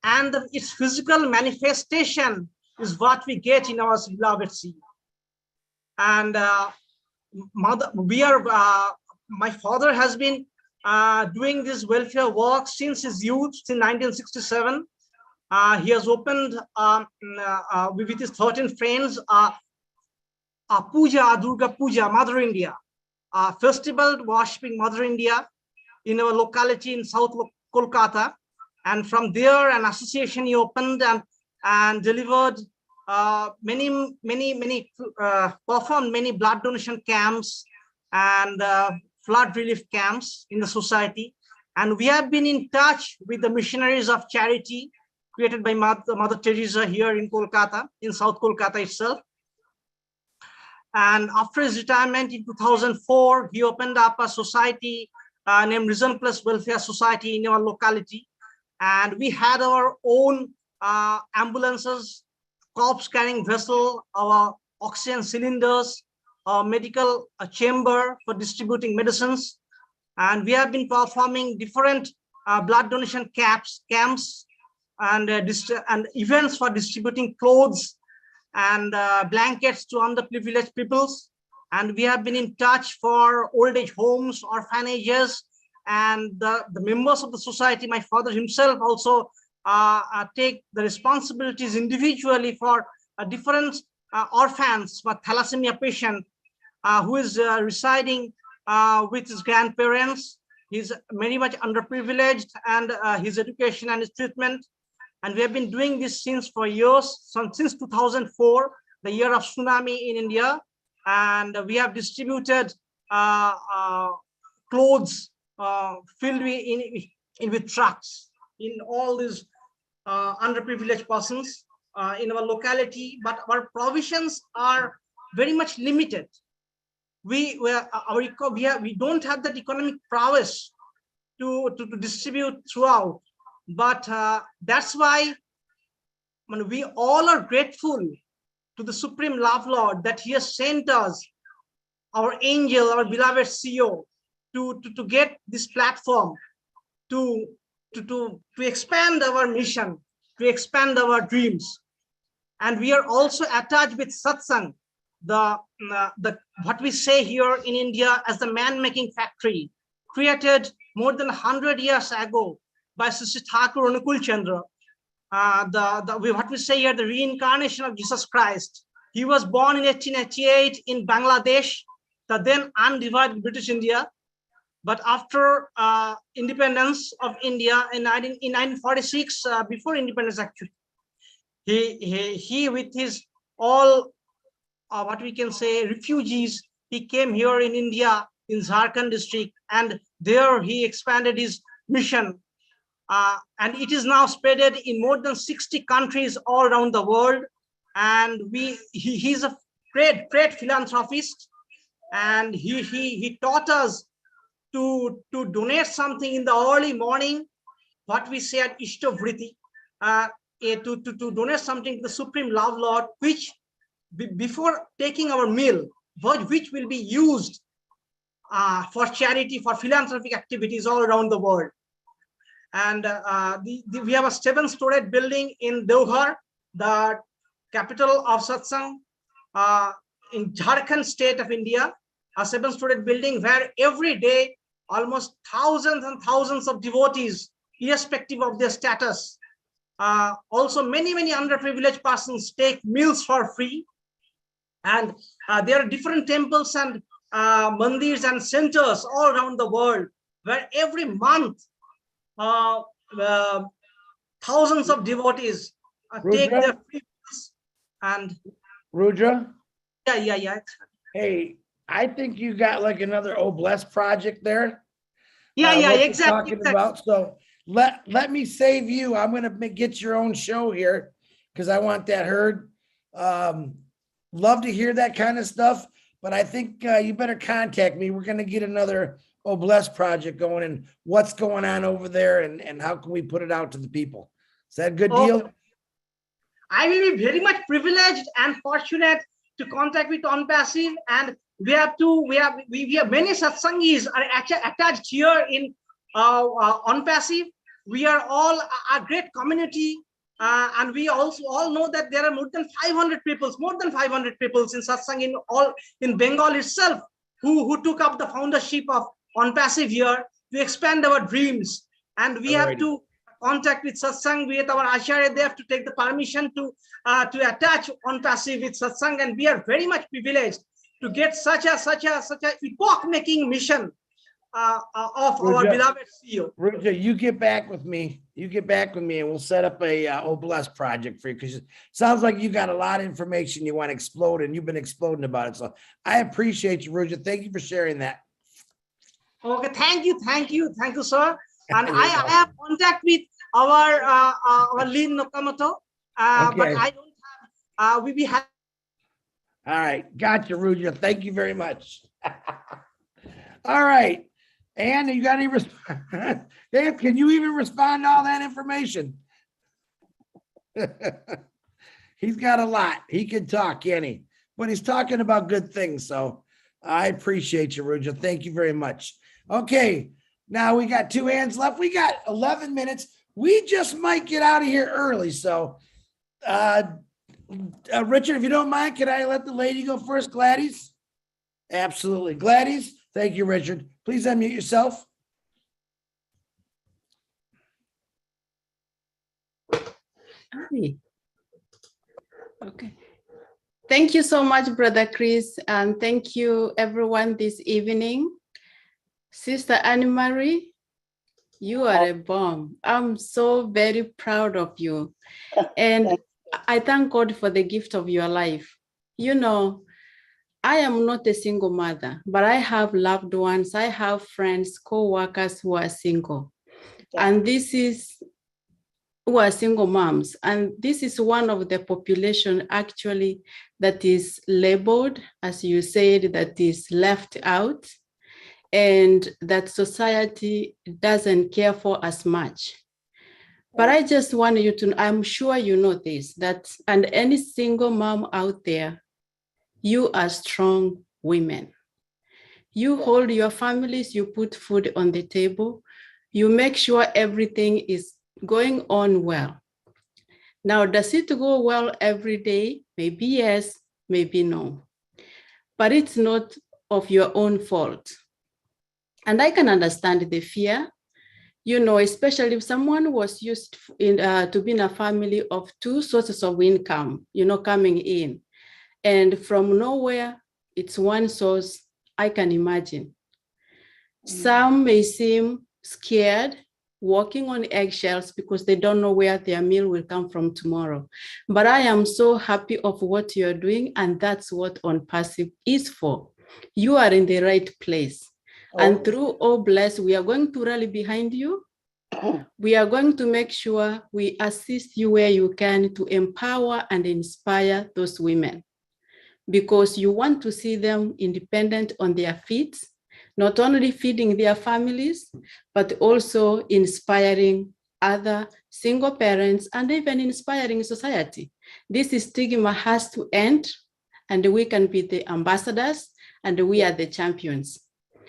and its physical manifestation is what we get in our beloved sea. And my father has been doing this welfare work since his youth, since 1967. He has opened with his 13 friends Puja, Durga Puja, Mother India, festival worshipping Mother India in our locality in South Kolkata. And from there, an association he opened and delivered performed many blood donation camps and flood relief camps in the society. And we have been in touch with the missionaries of charity created by Mother Teresa here in Kolkata, in South Kolkata itself. And after his retirement in 2004, he opened up a society named Reason Plus Welfare Society in our locality. And we had our own ambulances, corpse carrying vessel, our oxygen cylinders, our medical chamber for distributing medicines. And we have been performing different blood donation camps and events for distributing clothes and blankets to underprivileged peoples. And we have been in touch for old age homes, orphanages, and the members of the society. My father himself also take the responsibilities individually for different orphans, for thalassemia patient who is residing with his grandparents. He's very much underprivileged, and his education and his treatment. And we have been doing this for years, since 2004, the year of tsunami in India. And we have distributed clothes filled with trucks in all these underprivileged persons in our locality. But our provisions are very much limited. We don't have that economic prowess to distribute throughout. But that's why we all are grateful to the Supreme Love Lord that he has sent us, our angel, our beloved CEO, to get this platform to expand our mission, to expand our dreams. And we are also attached with satsang, what we say here in India as the man-making factory, created more than 100 years ago by Sister Thakur Anukul Chandra. What we say here, the reincarnation of Jesus Christ. He was born in 1888 in Bangladesh, the then undivided British India. But after independence of India in 1946, before independence actually, he with his all what we can say refugees, he came here in India in Jharkhand district, and there he expanded his mission. And it is now spreaded in more than 60 countries all around the world. And he's a great philanthropist, and he taught us to donate something in the early morning, what we say at Ishtavriti, to donate something to the Supreme Love Lord, which before taking our meal, which will be used for charity, for philanthropic activities all around the world. And we have a 7-storied building in Deoghar, the capital of satsang in Jharkhand state of India, a 7-storied building where every day almost thousands and thousands of devotees, irrespective of their status, also many underprivileged persons take meals for free. And there are different temples and mandirs and centers all around the world where every month thousands of devotees take their free meals. And Rudra? Yeah. Hey, I think you got like another Bless project there. Yeah, what exactly. You're talking about. So let me save you. I'm going to get your own show here because I want that heard. Love to hear that kind of stuff, but I think you better contact me. We're going to get another Bless project going, and what's going on over there, and how can we put it out to the people? Is that a good deal? I will be very much privileged and fortunate to contact with ONPASSIVE, and we have many satsangis are attached here in ONPASSIVE. We are all a great community, and we also all know that there are more than 500 people in satsang in Bengal itself who took up the foundership of ONPASSIVE here to expand our dreams. And we have to contact with satsang with our acharya, they have to take the permission to attach ONPASSIVE with satsang, and we are very much privileged to get such a epoch-making mission of our beloved CEO. Ruja, you get back with me. You get back with me, and we'll set up a Oblast project for you, because it sounds like you got a lot of information you want to explode, and you've been exploding about it. So I appreciate you, Ruja. Thank you for sharing that. Okay, thank you, sir. And I have contact with our Lynn Nakamoto, but I don't have. We have. All right, gotcha, Ruja. Thank you very much. All right. And you got any response? Dan, can you even respond to all that information? He's got a lot. He can talk, can't he? But he's talking about good things. So I appreciate you, Ruja. Thank you very much. Okay. Now we got 2 hands left. We got 11 minutes. We just might get out of here early. So, Richard, if you don't mind, can I let the lady go first? Gladys? Absolutely. Gladys? Thank you, Richard. Please unmute yourself. Hi. Okay. Thank you so much, Brother Chris, and thank you everyone this evening. Sister Anne-Marie, you are a bomb. I'm so very proud of you. And I thank God for the gift of your life. You know, I am not a single mother, but I have loved ones. I have friends, co-workers who are single. And this is who are single moms. And this is one of the population actually that is labeled, as you said, that is left out, and that society doesn't care for as much. But I just want you to, I'm sure you know this, that, and any single mom out there, you are strong women. You hold your families, you put food on the table, you make sure everything is going on well. Now, does it go well every day? Maybe yes, maybe no. But it's not of your own fault. And I can understand the fear, you know, especially if someone was used to be in a family of 2 sources of income, you know, coming in. And from nowhere, it's one source, I can imagine. Some may seem scared, walking on eggshells because they don't know where their meal will come from tomorrow. But I am so happy of what you're doing, and that's what ONPASSIVE is for. You are in the right place. And through Bless, we are going to rally behind you. We are going to make sure we assist you where you can to empower and inspire those women, because you want to see them independent on their feet, not only feeding their families, but also inspiring other single parents and even inspiring society. This stigma has to end, and we can be the ambassadors, and we are the champions.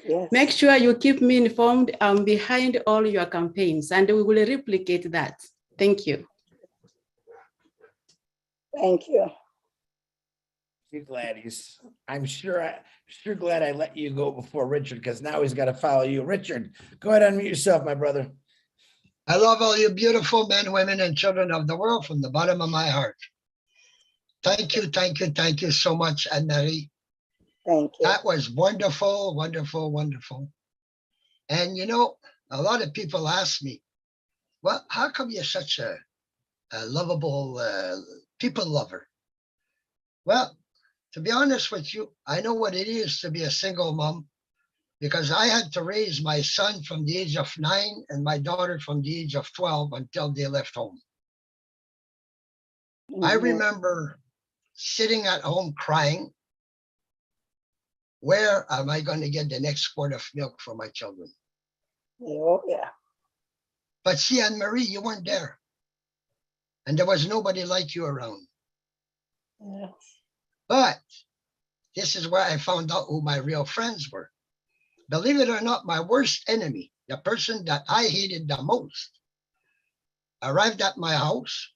Yes. Make sure you keep me informed behind all your campaigns, and we will replicate that. Thank you. Thank you. You're Gladys. I'm sure glad I let you go before Richard, because now he's got to follow you. Richard, go ahead and unmute yourself, my brother. I love all you beautiful men, women, and children of the world from the bottom of my heart. Thank you so much, Anne-Marie. Thank you. That was wonderful, wonderful, wonderful. And you know, a lot of people ask me, well, how come you're such a lovable people lover? Well, to be honest with you, I know what it is to be a single mom, because I had to raise my son from the age of 9 and my daughter from the age of 12 until they left home. I remember sitting at home crying, where am I going to get the next quart of milk for my children? Oh, yeah. But see, Anne-Marie, you weren't there. And there was nobody like you around. Yes. But this is where I found out who my real friends were. Believe it or not, my worst enemy, the person that I hated the most, arrived at my house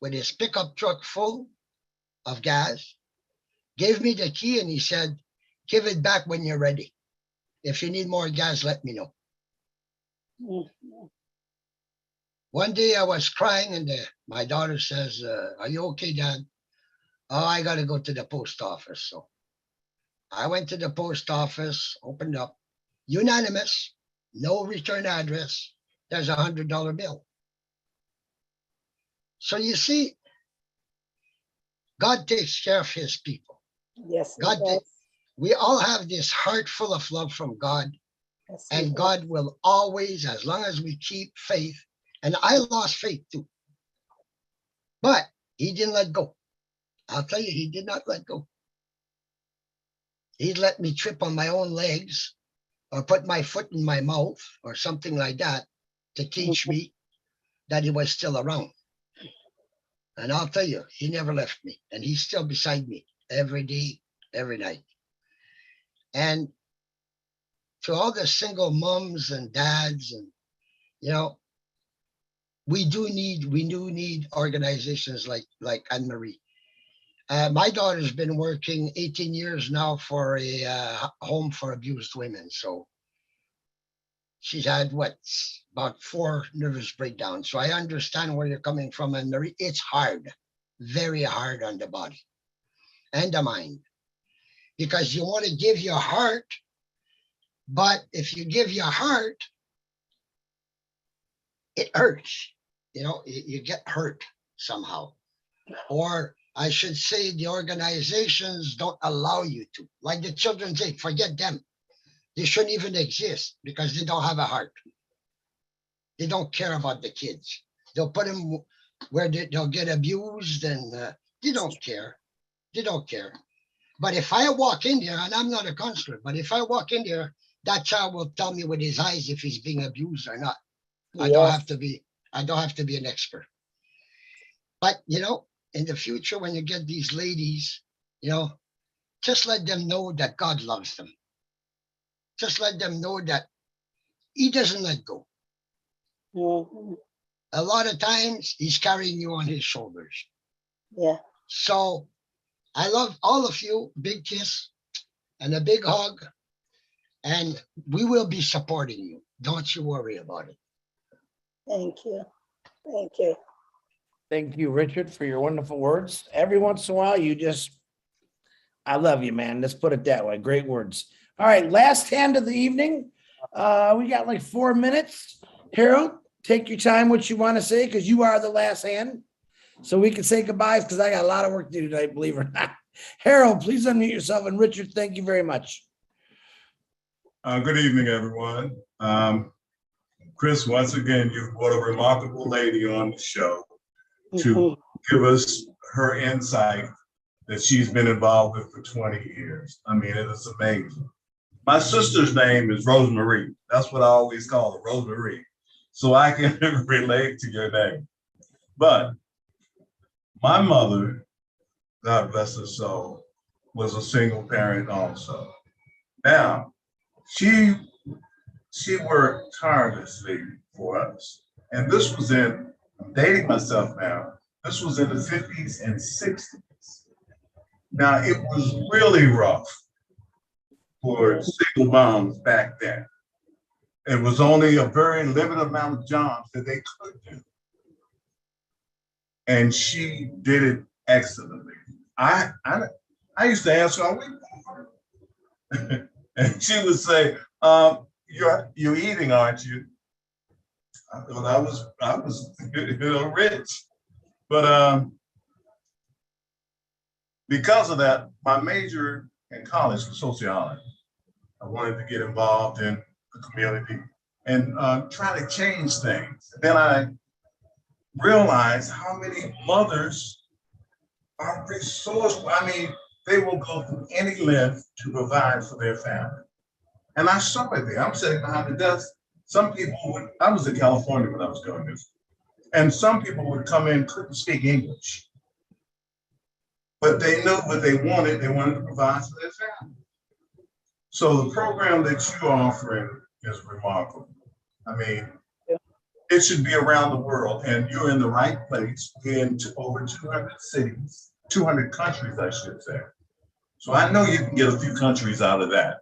with his pickup truck full of gas, gave me the key, and he said, give it back when you're ready. If you need more gas, let me know. One day I was crying and my daughter says, are you okay, Dad? Oh, I got to go to the post office. So I went to the post office, opened up, unanimous, no return address. There's $100 bill. So you see, God takes care of his people. Yes. We all have this heart full of love from God. Yes, and God will always, as long as we keep faith, and I lost faith too. But he didn't let go. I'll tell you, he did not let go. He let me trip on my own legs or put my foot in my mouth or something like that to teach me that he was still around. And I'll tell you, he never left me. And he's still beside me every day, every night. And to all the single moms and dads, and we do need organizations like Anne-Marie. My daughter's been working 18 years now for a home for abused women. So she's had about 4 nervous breakdowns. So I understand where you're coming from, Anne-Marie. It's hard, very hard on the body and the mind, because you want to give your heart, but if you give your heart, it hurts. You get hurt somehow. Or I should say the organizations don't allow you to. Like the Children's Aid, forget them. They shouldn't even exist because they don't have a heart. They don't care about the kids. They'll put them where they'll get abused, and they don't care. They don't care. But if I walk in there, and I'm not a counselor, but if I walk in there, that child will tell me with his eyes if he's being abused or not. Yes. I don't have to be an expert. But in the future, when you get these ladies, just let them know that God loves them. Just let them know that he doesn't let go. Mm-hmm. A lot of times he's carrying you on his shoulders. Yeah. So I love all of you. Big kiss and a big hug. And we will be supporting you. Don't you worry about it. Thank you. Thank you. Thank you, Richard, for your wonderful words. Every once in a while, I love you, man. Let's put it that way. Great words. All right, last hand of the evening. We got like 4 minutes. Harold, take your time, what you want to say, because you are the last hand. So we can say goodbyes, because I got a lot of work to do tonight, believe it or not. Harold, please unmute yourself. And Richard, thank you very much. Good evening, everyone. Chris, once again, you've brought a remarkable lady on the show to give us her insight that she's been involved with for 20 years. I mean, it is amazing. My sister's name is Rosemary. That's what I always call her, Rosemary. So I can relate to your name. But my mother, God bless her soul, was a single parent also. Now, she worked tirelessly for us. And this was I'm dating myself now, this was in the 50s and 60s. Now, it was really rough for single moms back then. It was only a very limited amount of jobs that they could do. And she did it excellently. I used to ask her, are we? And she would say, you're eating, aren't you? I thought I was rich. But because of that, my major in college was sociology. I wanted to get involved in the community and try to change things. Then I realized how many mothers are resourceful. I mean, they will go through any length to provide for their family. And I saw it there. I'm sitting behind the desk. Some people I was in California when I was doing this. And some people would come in, couldn't speak English. But they knew what they wanted. They wanted to provide for their family. So the program that you're offering is remarkable. I mean, it should be around the world, and you're in the right place. We're in over 200 cities, 200 countries, I should say. So I know you can get a few countries out of that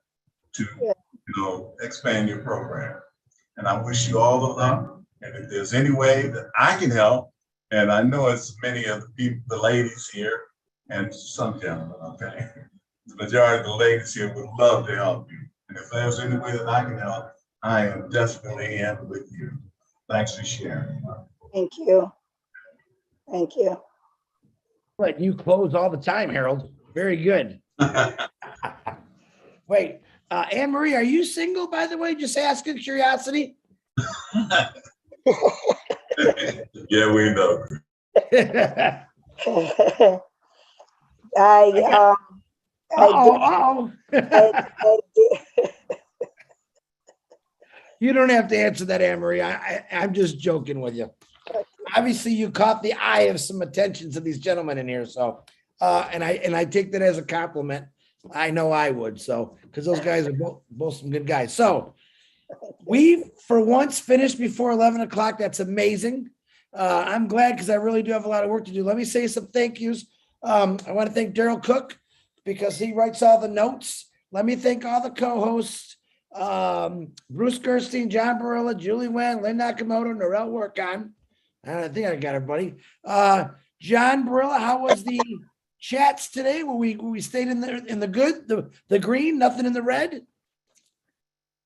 to, expand your program. And I wish you all the luck. And if there's any way that I can help, and I know it's many of the people, the ladies here, and some gentlemen, okay? The majority of the ladies here would love to help you. And if there's any way that I can help, I am definitely in with you. Thanks for sharing. Thank you. Thank you. But you close all the time, Harold. Very good. Wait, Anne Marie, are you single, by the way? Just asking curiosity. Yeah, we know. You don't have to answer that, Anne Marie. I'm just joking with you. Obviously, you caught the eye of some attention to these gentlemen in here, so and I take that as a compliment. I know I would, so because those guys are both some good guys. So we, for once, finished before 11 o'clock. That's amazing. I'm glad because I really do have a lot of work to do. Let me say some thank yous. I want to thank Daryl Cook because he writes all the notes. Let me thank all the co-hosts. Bruce Gerstein, John Barilla, Julie Wen, Lynn Nakamoto, Norel Workon. I think I got everybody. John Barilla, how was the chats today? Were we stayed in the good, the green, nothing in the red?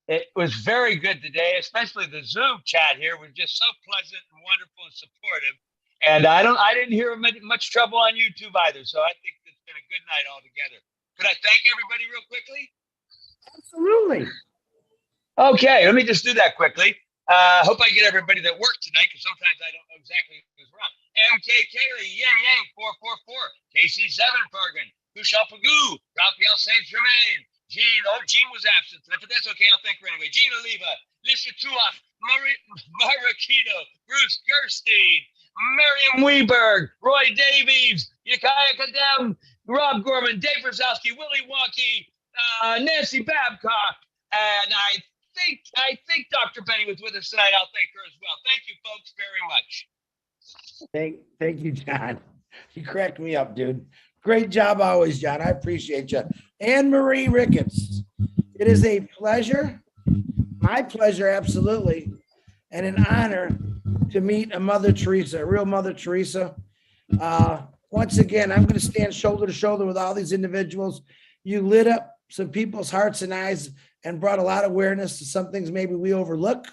It was very good today, especially the Zoom chat here was just so pleasant and wonderful and supportive. And I didn't hear much trouble on YouTube either. So I think it's been a good night altogether. Could I thank everybody real quickly? Absolutely. Okay, let me just do that quickly. Hope I get everybody that worked tonight because sometimes I don't know exactly who's wrong. MK Kaylee, Yang Yang 444, KC7 Bergen, Kushal Pagoo, Raphael Saint Germain, Jean. Oh, Jean was absent tonight, but that's okay. I'll thank her anyway. Jean Oliva, Lisha Tuoff, Marakito, Bruce Gerstein, Miriam Weberg, Roy Davies, Yakaya Kadem, Rob Gorman, Dave Rosowski, Willie Walkie, Nancy Babcock, and I think Dr. Benny was with us tonight. I'll thank her as well. Thank you, folks, very much. Thank you, John. You cracked me up, dude. Great job always, John. I appreciate you. Anne Marie Ricketts, it is a pleasure, my pleasure, absolutely, and an honor to meet a Mother Teresa, a real Mother Teresa. Once again, I'm going to stand shoulder to shoulder with all these individuals. You lit up some people's hearts and eyes and brought a lot of awareness to some things maybe we overlook.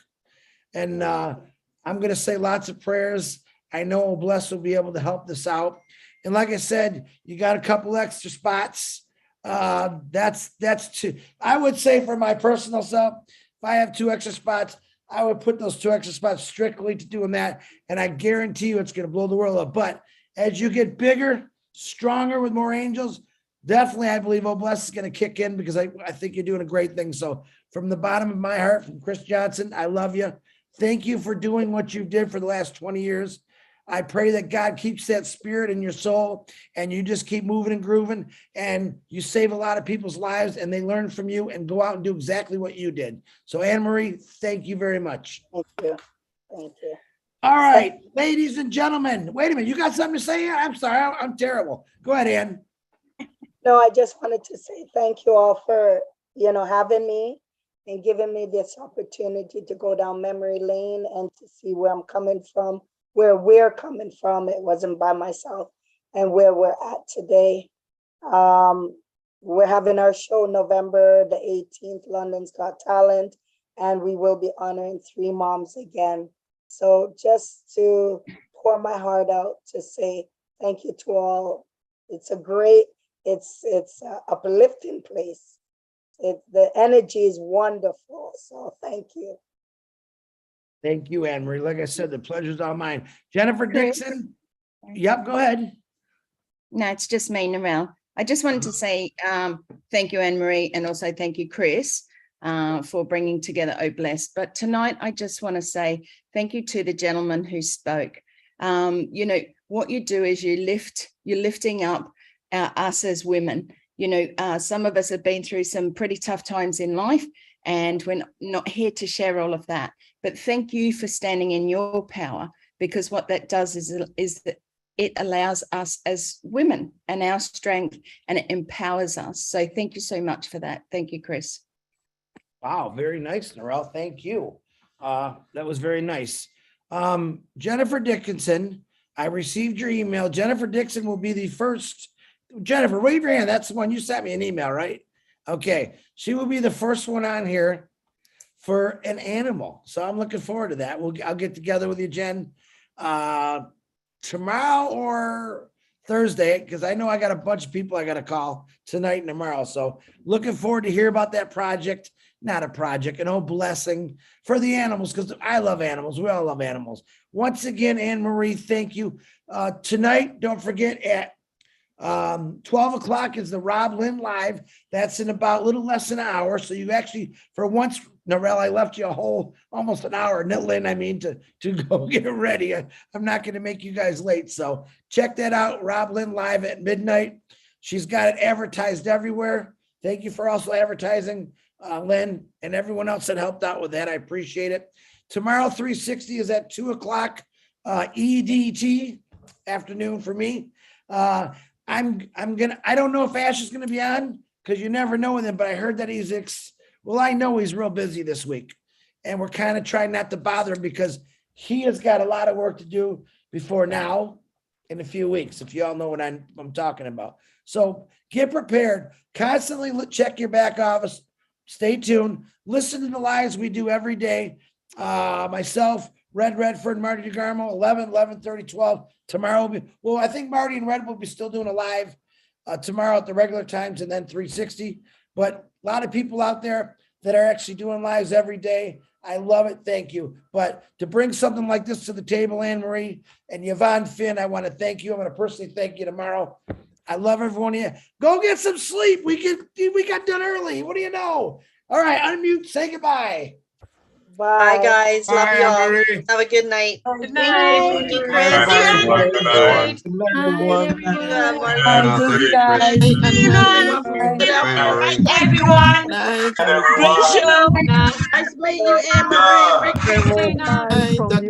And I'm going to say lots of prayers. I know Oh Bless will be able to help this out. And like I said, you got a couple extra spots. That's two. I would say for my personal self, if I have 2 extra spots, I would put those 2 extra spots strictly to doing that. And I guarantee you it's going to blow the world up. But as you get bigger, stronger with more angels, definitely, I believe Oh Bless is going to kick in because I think you're doing a great thing. So from the bottom of my heart, from Chris Johnson, I love you. Thank you for doing what you did for the last 20 years. I pray that God keeps that spirit in your soul and you just keep moving and grooving and you save a lot of people's lives and they learn from you and go out and do exactly what you did. So Anne Marie, thank you very much. Thank you. Thank you. All right, ladies and gentlemen, wait a minute. You got something to say? I'm sorry. I'm terrible. Go ahead, Anne. No, I just wanted to say thank you all for, having me and giving me this opportunity to go down memory lane and to see where I'm coming from, where we're coming from. It wasn't by myself, and where we're at today. We're having our show November the 18th, London's Got Talent, and we will be honoring 3 moms again. So just to pour my heart out to say thank you to all. It's a great, it's a uplifting place. The energy is wonderful. So thank you. Thank you, Anne Marie. Like I said, the pleasure's all mine. Jennifer Dixon. Yep, go ahead. No, it's just me, Narelle. I just wanted to say thank you, Anne Marie, and also thank you, Chris, for bringing together Oh Blessed. But tonight, I just want to say thank you to the gentleman who spoke. What you do is you're lifting up us as women. Some of us have been through some pretty tough times in life, and we're not here to share all of that. But thank you for standing in your power, because what that does is that it allows us as women and our strength, and it empowers us. So thank you so much for that. Thank you, Chris. Wow, very nice, Narelle. Thank you. That was very nice. Jennifer Dickinson, I received your email. Jennifer Dixon will be the first. Jennifer, wave your hand. That's the one you sent me an email, right? Okay. She will be the first one on here for an animal. So I'm looking forward to that. I'll get together with you, Jen, tomorrow or Thursday, because I know I got a bunch of people I got to call tonight and tomorrow. So looking forward to hear about that project. Not a project, an old blessing for the animals, because I love animals. We all love animals. Once again, Anne Marie, thank you. Tonight, don't forget at 12 o'clock is the Rob Lynn Live. That's in about a little less than an hour. So you actually, for once, Narelle, I left you a whole almost an hour, Lynn, I mean, to go get ready. I'm not going to make you guys late. So check that out, Rob Lynn Live at midnight. She's got it advertised everywhere. Thank you for also advertising, Lynn, and everyone else that helped out with that. I appreciate it. Tomorrow, 360 is at 2 o'clock EDT afternoon for me. I don't know if Ash is gonna be on, because you never know with him, but I heard that I know he's real busy this week, and we're kind of trying not to bother him because he has got a lot of work to do before now in a few weeks, if you all know what I'm talking about. So get prepared, constantly check your back office, stay tuned, listen to the lives we do every day. Myself, Red Redford, Marty DeGarmo, 11, 11:30, 12. Tomorrow will be, well, I think Marty and Red will be still doing a live tomorrow at the regular times, and then 360. But a lot of people out there that are actually doing lives every day. I love it. Thank you. But to bring something like this to the table, Anne Marie and Yvonne Finn, I want to thank you. I'm going to personally thank you tomorrow. I love everyone here. Go get some sleep. We got done early. What do you know? All right, unmute. Say goodbye. Bye, guys. Bye, Love you all. Anne-Marie. Have a good night. Good night. Thank you, Good Chris. night, everyone. Good night. Good night, everyone. Thank you, Chris. Good afternoon. Bye, Everyone. everyone. show. Nice meeting you, Anne Marie.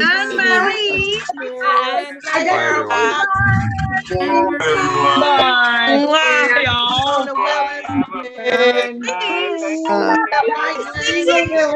Anne Marie. I got Everyone. Bye. y'all. On the wellness. Bye. Bye.